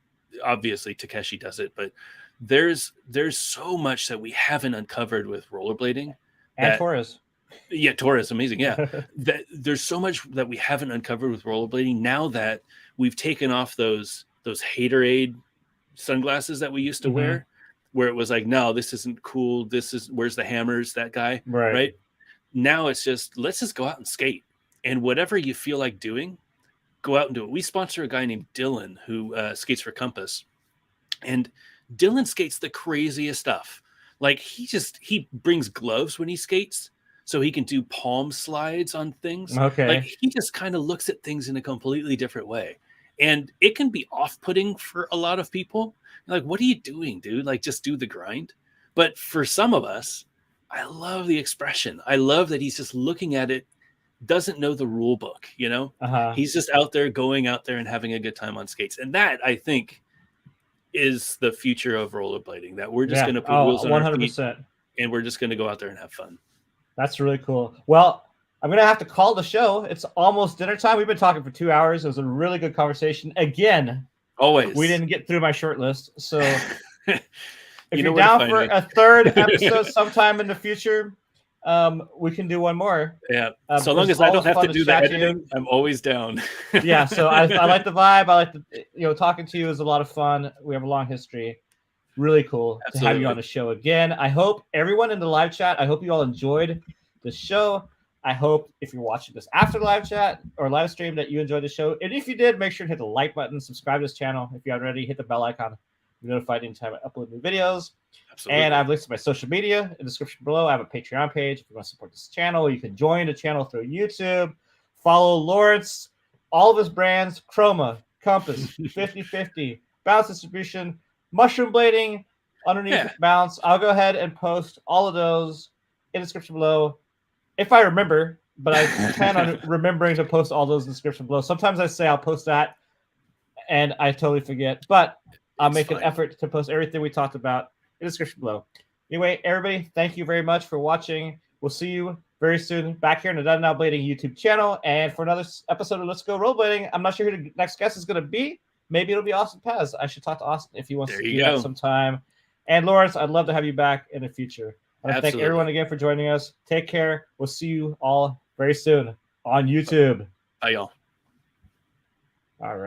obviously Takeshi does it, but there's so much that we haven't uncovered with rollerblading. And Torres. Yeah, Torres, amazing. Yeah. That there's so much that we haven't uncovered with rollerblading now that we've taken off those Haterade sunglasses that we used to wear, where it was like, no, this isn't cool. Where's the hammers, that guy? Right. Now it's just, let's just go out and skate. And whatever you feel like doing, go out and do it. We sponsor a guy named Dylan who skates for Compass. And Dylan skates the craziest stuff. Like, he brings gloves when he skates so he can do palm slides on things. Okay. Like, he just kind of looks at things in a completely different way. And it can be off-putting for a lot of people. Like, what are you doing, dude? Like, just do the grind. But for some of us, I love the expression. I love that he's just looking at it, doesn't know the rule book, He's just going out there and having a good time on skates. And that, I think, is the future of rollerblading, that we're just going to put wheels on 100%. Our feet, and we're just going to go out there and have fun. That's really cool. Well, I'm going to have to call the show. It's almost dinner time. We've been talking for 2 hours. It was a really good conversation. Again, always. We didn't get through my short list. So if you're down for a third episode sometime in the future, we can do one more. Yeah. So long as I don't have to do the editing, I'm always down. Yeah. So I like the vibe. I like talking to you is a lot of fun. We have a long history. Really cool to have you on the show again. I hope everyone in the live chat, I hope you all enjoyed the show. I hope if you're watching this after the live chat or live stream that you enjoyed the show. And if you did, make sure to hit the like button, subscribe to this channel. If you haven't already, hit the bell icon. Be notified anytime I upload new videos. Absolutely. And I've linked to my social media in the description below. I have a Patreon page. If you want to support this channel, you can join the channel through YouTube. Follow Lawrence, all of his brands, Chroma, Compass, 50/50, Bounce Distribution, Mushroom Blading, underneath Bounce. I'll go ahead and post all of those in the description below if I remember, but I plan on remembering to post all those in the description below. Sometimes I say I'll post that and I totally forget, but I'll make an effort to post everything we talked about in the description below. Anyway, everybody, thank you very much for watching. We'll see you very soon back here in the Done Now Blading YouTube channel and for another episode of Let's Go Rollerblading. I'm not sure who the next guest is going to be, maybe it'll be Austin Paz. I should talk to Austin if he wants There to you do that go. sometime. And Lawrence, I'd love to have you back in the future. I want to thank Absolutely. everyone again for joining us. Take care. We'll see you all very soon on YouTube. Bye, y'all. All right.